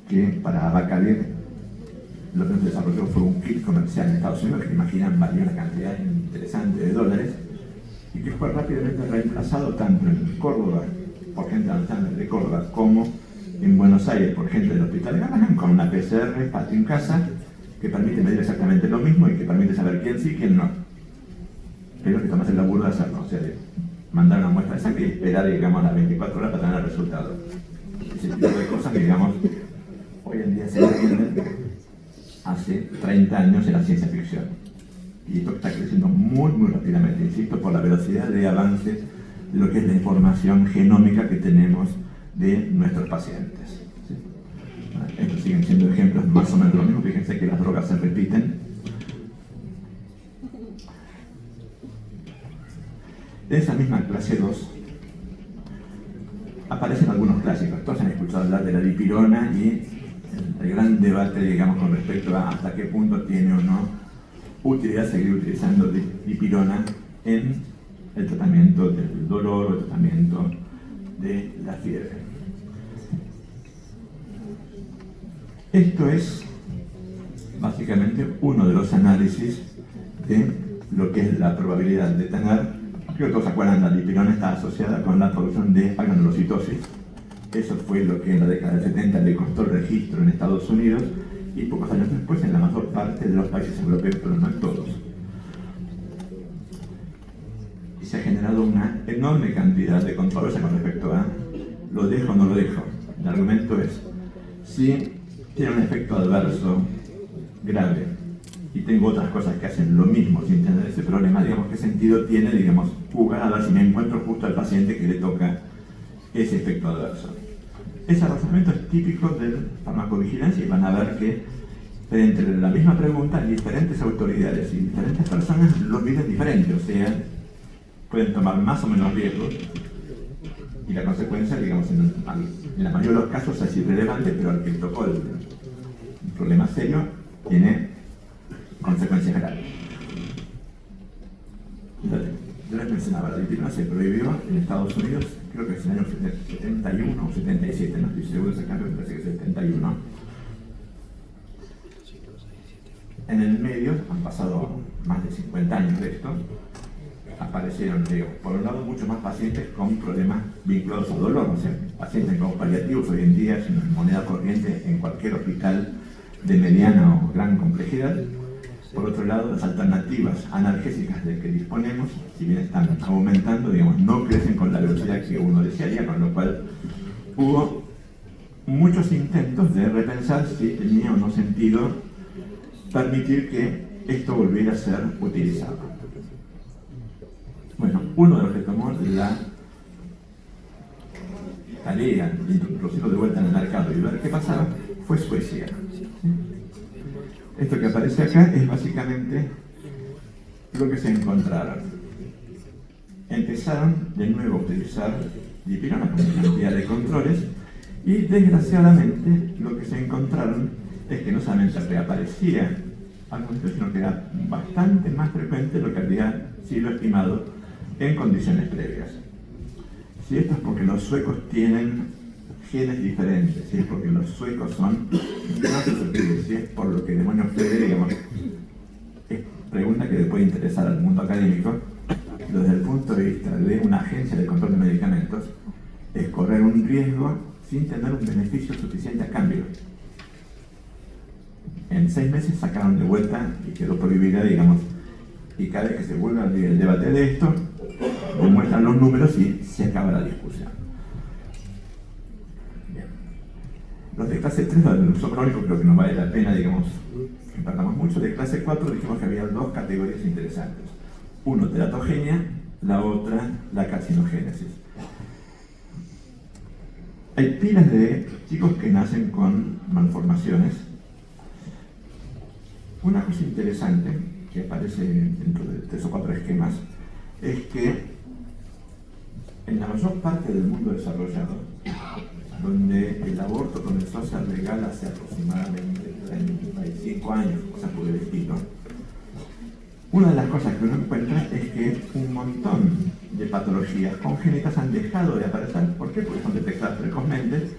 que para vacavir lo que se desarrolló fue un kit comercial en Estados Unidos que imaginan valía una cantidad interesante de dólares y que fue rápidamente reemplazado tanto en Córdoba por gente de Córdoba como en Buenos Aires por gente del Hospital de Garrahan con una PCR patio en casa que permite medir exactamente lo mismo y que permite saber quién sí y quién no, pero que tomas el laburo de hacerlo, o sea, de mandar una muestra de sangre y esperar, digamos, las 24 horas para tener el resultado. Ese tipo de cosas que, digamos, hoy en día se entienden, hace 30 años era ciencia ficción. Y esto está creciendo muy rápidamente, insisto, por la velocidad de avance de lo que es la información genómica que tenemos de nuestros pacientes. ¿Sí? Estos siguen siendo ejemplos más o menos lo mismo. Fíjense que las drogas se repiten de esa misma clase 2 aparecen algunos clásicos. Todos han escuchado hablar de la dipirona y el gran debate, digamos, con respecto a hasta qué punto tiene o no utilidad seguir utilizando dipirona en el tratamiento del dolor o el tratamiento de la fiebre. Esto es básicamente uno de los análisis de lo que es la probabilidad de tener. Creo que todos se acuerdan, la dipirona está asociada con la producción de granulocitosis. Eso fue lo que en la década del 70 le costó el registro en Estados Unidos y pocos años después en la mayor parte de los países europeos, pero no en todos. Y se ha generado una enorme cantidad de controversia con respecto a lo dejo o no lo dejo. El argumento es, si tiene un efecto adverso grave y tengo otras cosas que hacen lo mismo sin tener ese problema, digamos, ¿qué sentido tiene, digamos, jugar a ver si me encuentro justo al paciente que le toca ese efecto adverso? Ese razonamiento es típico de farmacovigilancia y van a ver que entre la misma pregunta diferentes autoridades y diferentes personas lo miden diferente, o sea, pueden tomar más o menos riesgos y la consecuencia, digamos, en la mayoría de los casos es irrelevante, pero al que tocó el problema serio tiene consecuencias graves. Yo les mencionaba, la dipirona se prohibió en Estados Unidos, creo que es en el año 71 o 77, no estoy seguro exactamente, me parece que es 71. En el medio, han pasado más de 50 años de esto, aparecieron, digamos, por un lado, muchos más pacientes con problemas vinculados al dolor, o sea, pacientes con paliativos hoy en día, sino en moneda corriente en cualquier hospital de mediana o gran complejidad. Por otro lado, las alternativas analgésicas de que disponemos, si bien están aumentando, digamos, no crecen con la velocidad que uno desearía, con lo cual hubo muchos intentos de repensar si tenía o no sentido permitir que esto volviera a ser utilizado. Bueno, uno de los que tomó la tarea de introducirlo de vuelta en el mercado y ver qué pasaba fue Suecia. Esto que aparece acá es básicamente lo que se encontraron. Empezaron de nuevo a utilizar dipirona con una cantidad de controles y desgraciadamente lo que se encontraron es que no solamente reaparecía algo, sino que era bastante más frecuente de lo que había sido estimado en condiciones previas. Si esto es porque los suecos tienen genes diferentes, si es porque los suecos son más susceptibles, si es por lo que demonios cree, digamos, es pregunta que le puede interesar al mundo académico. Desde el punto de vista de una agencia de control de medicamentos, es correr un riesgo sin tener un beneficio suficiente a cambio. En 6 meses sacaron de vuelta y quedó prohibida, digamos, y cada vez que se vuelve a abrir el debate de esto, muestran los números y se acaba la discusión. Bien. Los de clase 3 del uso crónico creo que no vale la pena, digamos, que perdamos mucho. De clase 4 dijimos que había 2 categorías interesantes. Uno, teratogenia, la otra, la carcinogénesis. Hay pilas de chicos que nacen con malformaciones. Una cosa interesante que aparece dentro de 3 o 4 esquemas es que en la mayor parte del mundo desarrollado, donde el aborto comenzó a ser legal hace aproximadamente 35 años, cosas por el estilo, una de las cosas que uno encuentra es que un montón de patologías congénitas han dejado de aparecer. ¿Por qué? Porque son detectadas precozmente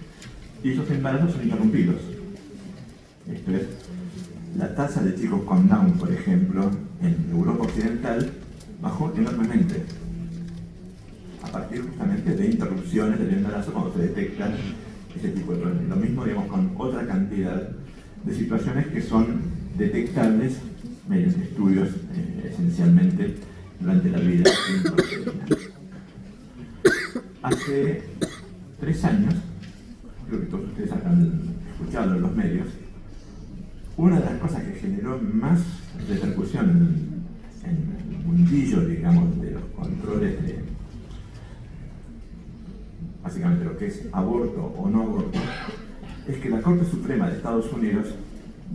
y esos embarazos son interrumpidos. Esto es, la tasa de chicos con Down, por ejemplo, en Europa Occidental bajó enormemente a partir justamente de interrupciones del embarazo cuando se detectan ese tipo de problemas. Lo mismo, digamos, con otra cantidad de situaciones que son detectables mediante estudios esencialmente durante la vida intrauterina. Hace 3 años, creo que todos ustedes habrán escuchado en los medios, una de las cosas que generó más repercusión en el mundillo, digamos, de los controles de básicamente lo que es aborto o no aborto, es que la Corte Suprema de Estados Unidos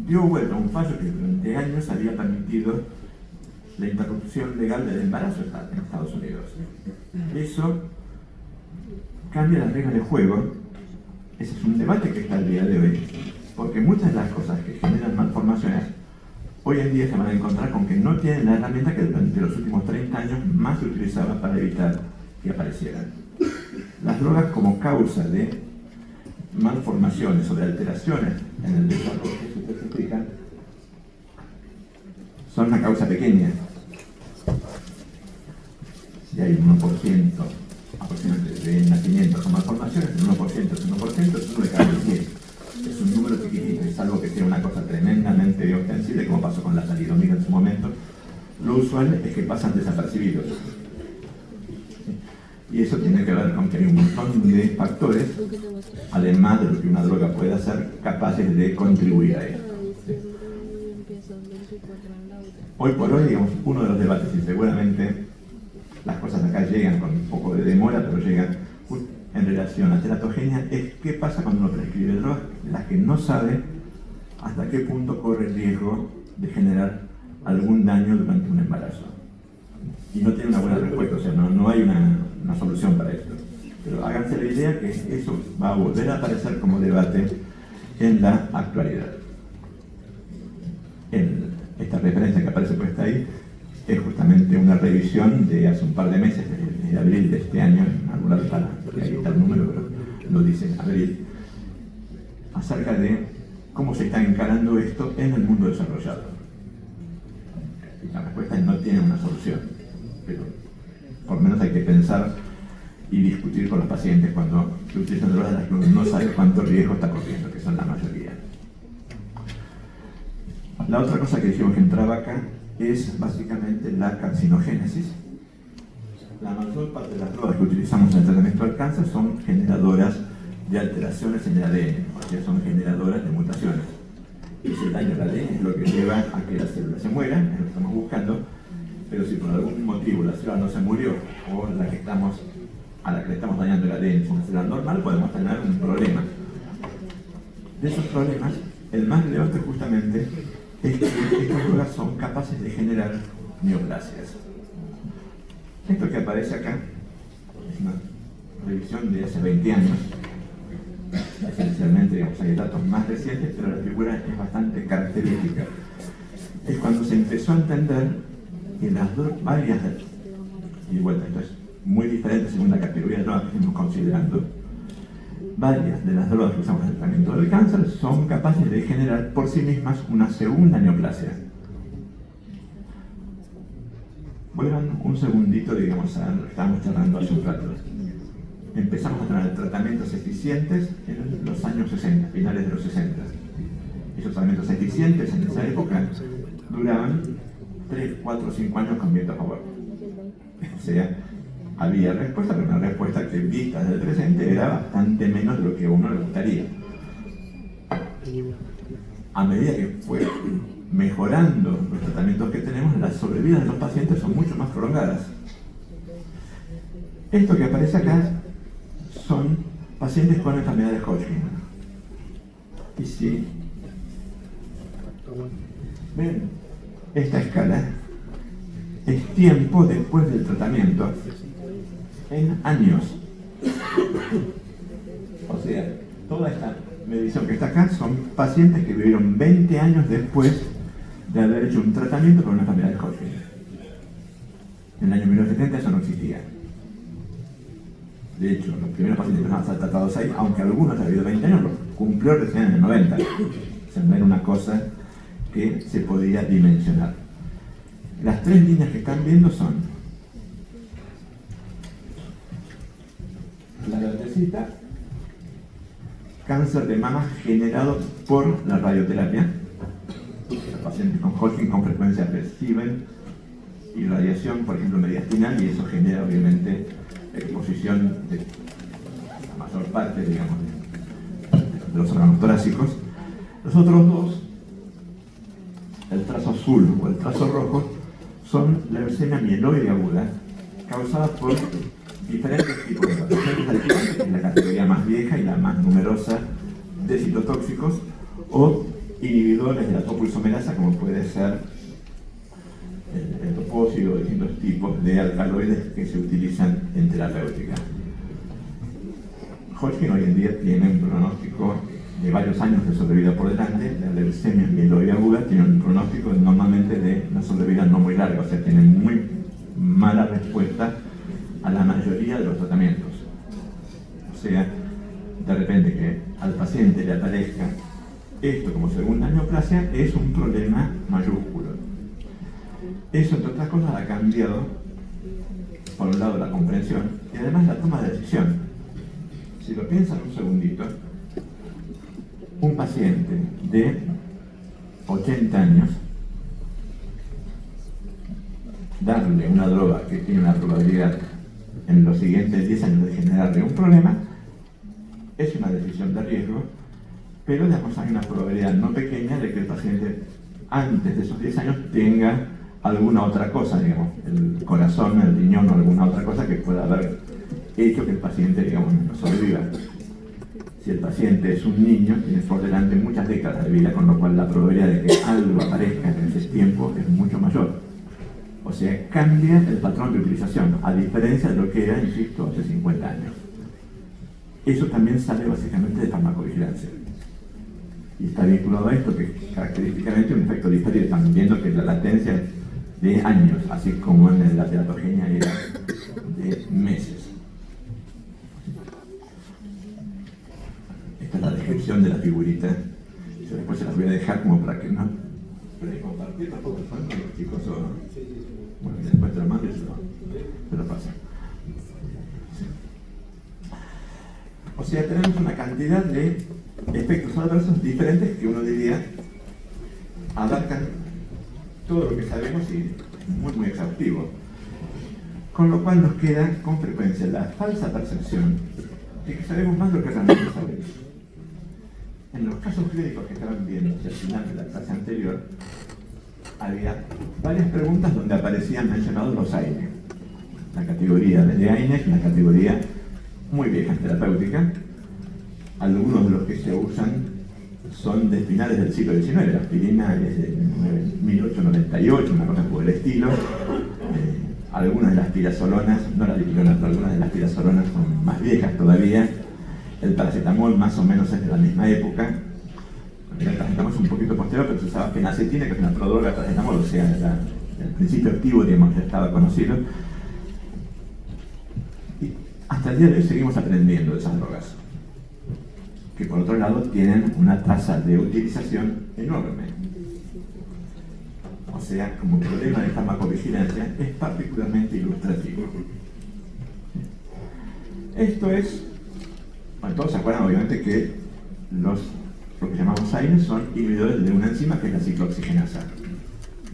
dio vuelta a un fallo que durante años había permitido la interrupción legal del embarazo en Estados Unidos. Eso cambia las reglas de juego. Ese es un debate que está al día de hoy, porque muchas de las cosas que generan malformaciones hoy en día se van a encontrar con que no tienen la herramienta que durante los últimos 30 años más se utilizaba para evitar que aparecieran. Las drogas como causa de malformaciones o de alteraciones en el desarrollo que ustedes explican son una causa pequeña. Si hay un 1% aproximadamente de nacimientos o malformaciones, el 1% es 1%, es uno de cada 10. Es un número chiquitito, es algo que sea una cosa tremendamente ostensible, como pasó con la talidomida en su momento. Lo usual es que pasan desapercibidos. Y eso tiene que ver con que hay un montón de factores, además de lo que una droga puede hacer, capaces de contribuir a ello. Hoy por hoy, digamos, uno de los debates, y seguramente las cosas acá llegan con un poco de demora, pero llegan en relación a teratogenia, es qué pasa cuando uno prescribe drogas de las que no sabe hasta qué punto corre el riesgo de generar algún daño durante un embarazo. Y no tiene una buena respuesta, o sea, no hay una solución para esto. Pero háganse la idea que eso va a volver a aparecer como debate en la actualidad. Esta referencia que aparece puesta ahí es justamente una revisión de hace un par de meses, de abril de este año, en algún lado está, ahí está el número, pero lo dice abril, acerca de cómo se está encarando esto en el mundo desarrollado. Y la respuesta es no tiene una solución, pero por lo menos hay que pensar y discutir con los pacientes cuando se utilizan drogas de las que uno no sabe cuánto riesgo está corriendo, que son la mayoría. La otra cosa que dijimos que entraba acá es básicamente la carcinogénesis. La mayor parte de las drogas que utilizamos en el tratamiento del cáncer son generadoras de alteraciones en el ADN, o sea, son generadoras de mutaciones. Ese daño al ADN es lo que lleva a que las células se mueran, es lo que estamos buscando, pero si por algún motivo la célula no se murió o a la que le estamos dañando el ADN es una célula normal, podemos tener un problema. De esos problemas, el más relevante justamente es que estas drogas son capaces de generar neoplasias. Esto que aparece acá es una revisión de hace 20 años. Esencialmente, digamos, hay datos más recientes, pero la figura es bastante característica. Es cuando se empezó a entender que las varias, y de vuelta, esto es muy diferente según la categoría de drogas que estamos considerando, varias de las drogas que usamos en el tratamiento del cáncer son capaces de generar por sí mismas una segunda neoplasia. Vuelvan un segundito, digamos, a lo que estábamos charlando hace un rato. Empezamos a tener tratamientos eficientes en los años 60, finales de los 60. Esos tratamientos eficientes en esa época duraban 3, 4, 5 años con viento a favor. O sea, había respuesta, pero una respuesta que vista desde el presente era bastante menos de lo que a uno le gustaría. A medida que fue mejorando los tratamientos que tenemos, las sobrevidas de los pacientes son mucho más prolongadas. Esto que aparece acá son pacientes con enfermedad de Hodgkin. Y si ven esta escala, es tiempo después del tratamiento en años. O sea, toda esta medición que está acá son pacientes que vivieron 20 años después de haber hecho un tratamiento por una enfermedad de Hodgkin. En el año 1970 eso no existía. De hecho, los primeros pacientes empezaron a ser tratados ahí, aunque algunos han vivido 20 años, los cumplió recién en el 90. O sea, no era una cosa que se podía dimensionar. Las tres líneas que están viendo son la verdecita, cáncer de mama generado por la radioterapia. Los pacientes con Hodgkin con frecuencia reciben irradiación, por ejemplo, mediastinal, y eso genera obviamente exposición de la mayor parte, digamos, de los órganos torácicos. Los otros dos, el trazo azul o el trazo rojo, son la leucemia mieloide aguda, causada por diferentes tipos de patógenos alquilantes, que es la categoría más vieja y la más numerosa de citotóxicos, o inhibidores de la topoisomerasa, como puede ser el propósito de distintos tipos de alcaloides que se utilizan en terapéutica. Hodgkin hoy en día tiene un pronóstico de varios años de sobrevida por delante. La leucemia mieloide aguda tiene un pronóstico normalmente de una sobrevida no muy larga, o sea, tiene muy mala respuesta a la mayoría de los tratamientos. O sea, de repente que al paciente le aparezca esto como segunda neoplasia es un problema mayúsculo. Eso, entre otras cosas, ha cambiado, por un lado, la comprensión y además la toma de decisión. Si lo piensan un segundito, un paciente de 80 años, darle una droga que tiene una probabilidad en los siguientes 10 años de generarle un problema, es una decisión de riesgo, pero digamos, hay una probabilidad no pequeña de que el paciente antes de esos 10 años tenga alguna otra cosa, digamos, el corazón, el riñón o alguna otra cosa que pueda haber hecho que el paciente, digamos, no sobreviva. Si el paciente es un niño, tiene por delante muchas décadas de vida, con lo cual la probabilidad de que algo aparezca en ese tiempo es mucho mayor. O sea, cambia el patrón de utilización, a diferencia de lo que era, insisto, hace 50 años. Eso también sale básicamente de farmacovigilancia. Y está vinculado a esto, que es característicamente un efecto diferido. Están viendo que la latencia de años, así como en la teratogenia era de meses. Esta es la descripción de la figurita. Yo después se las voy a dejar como para que no... Pero hay que compartir tampoco con los chicos o... Bueno, después te lo mando y se lo paso. Sí. O sea, tenemos una cantidad de efectos adversos diferentes que uno diría abarcan todo lo que sabemos y muy exhaustivo. Con lo cual nos queda con frecuencia la falsa percepción de que sabemos más de lo que realmente sabemos. En los casos clínicos que estaban viendo hacia el final de la clase anterior, había varias preguntas donde aparecían mencionados los AINE. La categoría de AINE es una categoría muy vieja en terapéutica. Algunos de los que se usan son de finales del siglo XIX. La aspirina es de 1898, una cosa por el estilo. Algunas de las pirazolonas, no las dipirona, pero algunas de las pirazolonas son más viejas todavía. El paracetamol más o menos es de la misma época. El paracetamol es un poquito posterior, pero se usaba fenacetina, que es una prodroga de paracetamol, o sea, el principio activo, digamos, ya estaba conocido. Y hasta el día de hoy seguimos aprendiendo de esas drogas, que por otro lado tienen una tasa de utilización enorme. O sea, como problema de farmacovigilancia es particularmente ilustrativo. Esto es, bueno, todos se acuerdan obviamente que lo que llamamos AINE son inhibidores de una enzima que es la ciclooxigenasa.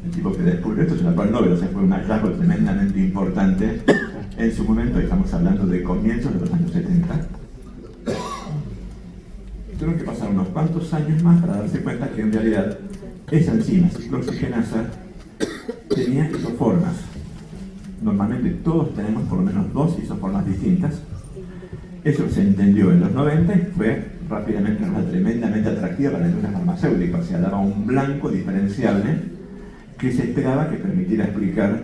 El tipo que descubrió esto se sacó el Nobel, o sea, fue un hallazgo tremendamente importante en su momento. Estamos hablando de comienzos de los años 70. Tuvieron que pasar unos cuantos años más para darse cuenta que en realidad esa enzima ciclooxigenasa tenía isoformas. Normalmente todos tenemos por lo menos dos isoformas distintas. Eso se entendió en los 90 y fue rápidamente una cosa tremendamente atractiva para la industria farmacéutica. O sea, daba un blanco diferenciable que se esperaba que permitiera explicar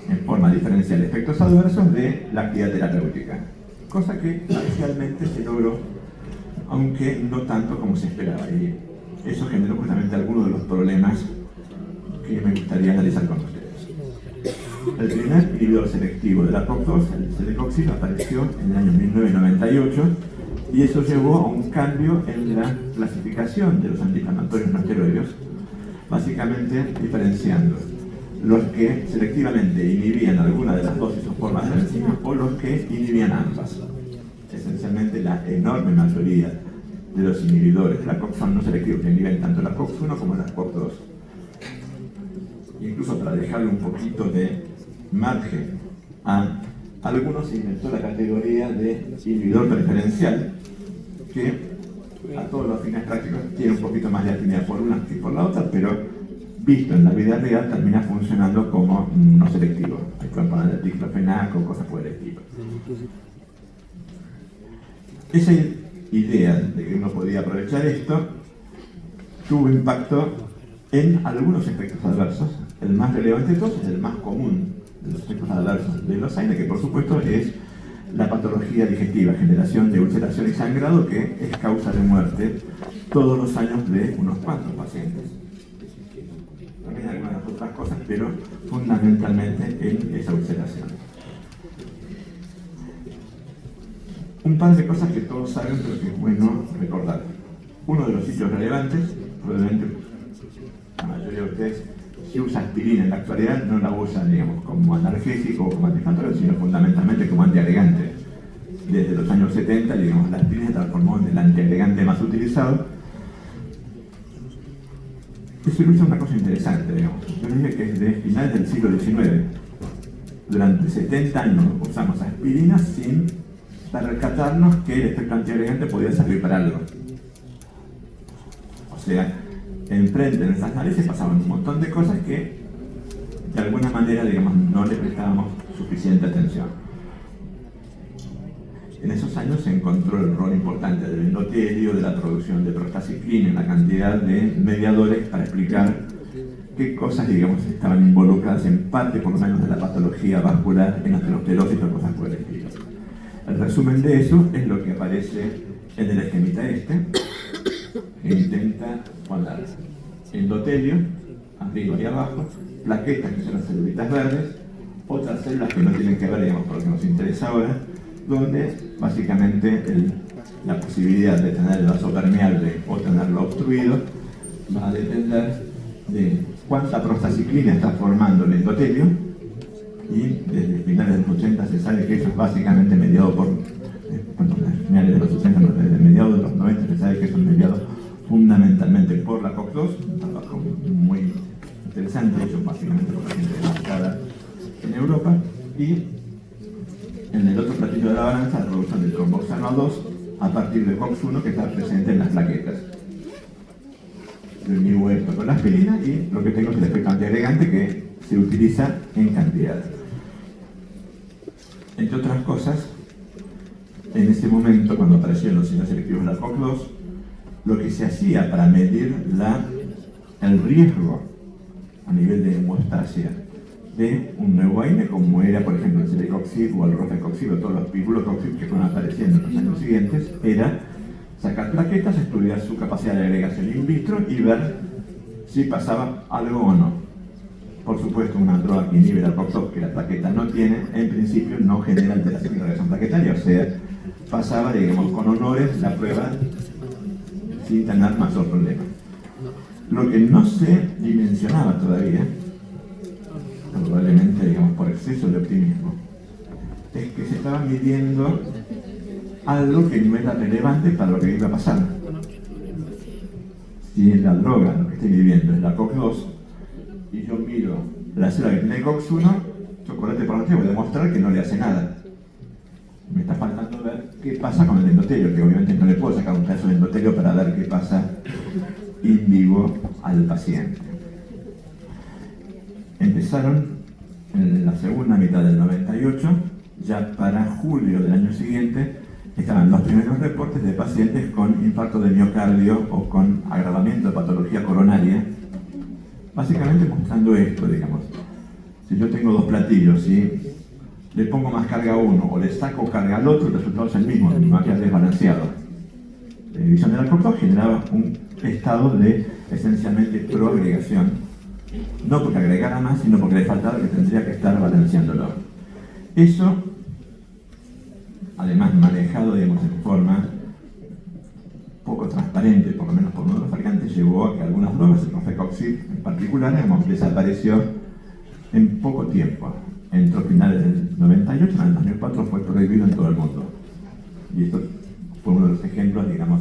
en forma diferencial efectos adversos de la actividad terapéutica. Cosa que parcialmente se logró, aunque no tanto como se esperaba. Y eso generó justamente algunos de los problemas que me gustaría analizar con ustedes. El primer inhibidor selectivo de la COX-2, el celecoxib, apareció en el año 1998 y eso llevó a un cambio en la clasificación de los antiinflamatorios no esteroideos, básicamente diferenciando los que selectivamente inhibían alguna de las dos isoformas de la enzima o los que inhibían ambas. Esencialmente la enorme mayoría de los inhibidores de la COX son no selectivos, que inhiben tanto la COX-1 como la COX-2. Incluso para dejarle un poquito de margen a algunos, se inventó la categoría de inhibidor preferencial, que a todos los fines prácticos tiene un poquito más de afinidad por una que por la otra, pero visto en la vida real termina funcionando como no selectivo. Hay que poner el diclofenac o cosas por el estilo. Esa idea de que uno podía aprovechar esto tuvo impacto en algunos efectos adversos El más relevante de todos es el más común de los efectos adversos de los AINE, que por supuesto es la patología digestiva, generación de ulceración y sangrado, que es causa de muerte todos los años de unos cuantos pacientes. También hay algunas otras cosas, pero fundamentalmente en esa ulceración. Un par de cosas que todos saben, pero que es bueno recordar. Uno de los sitios relevantes, probablemente la mayoría de ustedes, si usa aspirina en la actualidad, no la usa, digamos, como analgésico o como antiinflamatorio, sino fundamentalmente como antiagregante. Desde los años 70, digamos, la aspirina se transformó en el antiagregante más utilizado. Eso ilustra una cosa interesante, digamos. Yo dije que desde finales del siglo XIX, durante 70 años usamos aspirina sin percatarnos que el efecto antiagregante podía servir para algo. O sea, enfrente de nuestras narices pasaban un montón de cosas que de alguna manera, digamos, no le prestábamos suficiente atención. En esos años se encontró el rol importante del endotelio, de la producción de prostaciclina, en la cantidad de mediadores para explicar qué cosas, digamos, estaban involucradas en parte, por lo menos, de la patología vascular en aterosclerosis o cosas por el estilo. El resumen de eso es lo que aparece en el esquemita este, que intenta poner endotelio, arriba y abajo, plaquetas que son las celulitas verdes, otras células que no tienen que ver, digamos, por lo que nos interesa ahora, donde básicamente la posibilidad de tener el vaso permeable o tenerlo obstruido va a depender de cuánta prostaciclina está formando el endotelio, y desde finales de los 80 se sabe que eso es básicamente mediado por, finales de los 80, desde mediados de los 90 se sabe que eso es mediado fundamentalmente por la COX-2, un trabajo muy interesante, hecho básicamente por la gente dedicada en Europa, y en el otro platillo de la balanza la producción del tromboxano 2 a partir de COX-1 que está presente en las plaquetas. Yo inhibo esto con la aspirina y lo que tengo es el efecto antiagregante que se utiliza en cantidad. Entre otras cosas, en ese momento, cuando aparecieron los signos selectivos de la COX-2, lo que se hacía para medir el riesgo a nivel de hemostasia de un nuevo AINE, como era, por ejemplo, el celecoxib o el rofecoxib o todos los pirulocoxib que fueron apareciendo en los años siguientes, era sacar plaquetas, estudiar su capacidad de agregación in vitro y ver si pasaba algo o no. Por supuesto, una droga que inhibe la COX-2 que la plaqueta no tiene, en principio no genera alteración de reacción plaquetaria, o sea, pasaba, digamos, con honores la prueba sin tener mayor problema. Lo que no se dimensionaba todavía, probablemente, digamos, por exceso de optimismo, es que se estaba midiendo algo que no era relevante para lo que iba a pasar. Si la droga, lo que estoy midiendo es la COX-2, y yo miro la célula que tiene COX-1, chocolate por noche voy a demostrar que no le hace nada. Me está faltando ver qué pasa con el endotelio, que obviamente no le puedo sacar un pedazo de endotelio para ver qué pasa in vivo al paciente. Empezaron en la segunda mitad del 98, ya para julio del año siguiente estaban los primeros reportes de pacientes con infarto de miocardio o con agravamiento de patología coronaria, básicamente mostrando esto, digamos. Si yo tengo dos platillos y le pongo más carga a uno o le saco carga al otro, el resultado es el mismo, no va a quedar desbalanceado. La división de la COX-2 generaba un estado de esencialmente proagregación, no porque agregara más, sino porque le faltaba que tendría que estar balanceándolo. Eso, además manejado, digamos, en forma poco transparente, por lo menos por uno de los fabricantes, llevó a que algunas drogas, el rofecoxib en particular, digamos, desapareció en poco tiempo. Entre finales del 98 y en el 2004 fue prohibido en todo el mundo. Y esto fue uno de los ejemplos, digamos,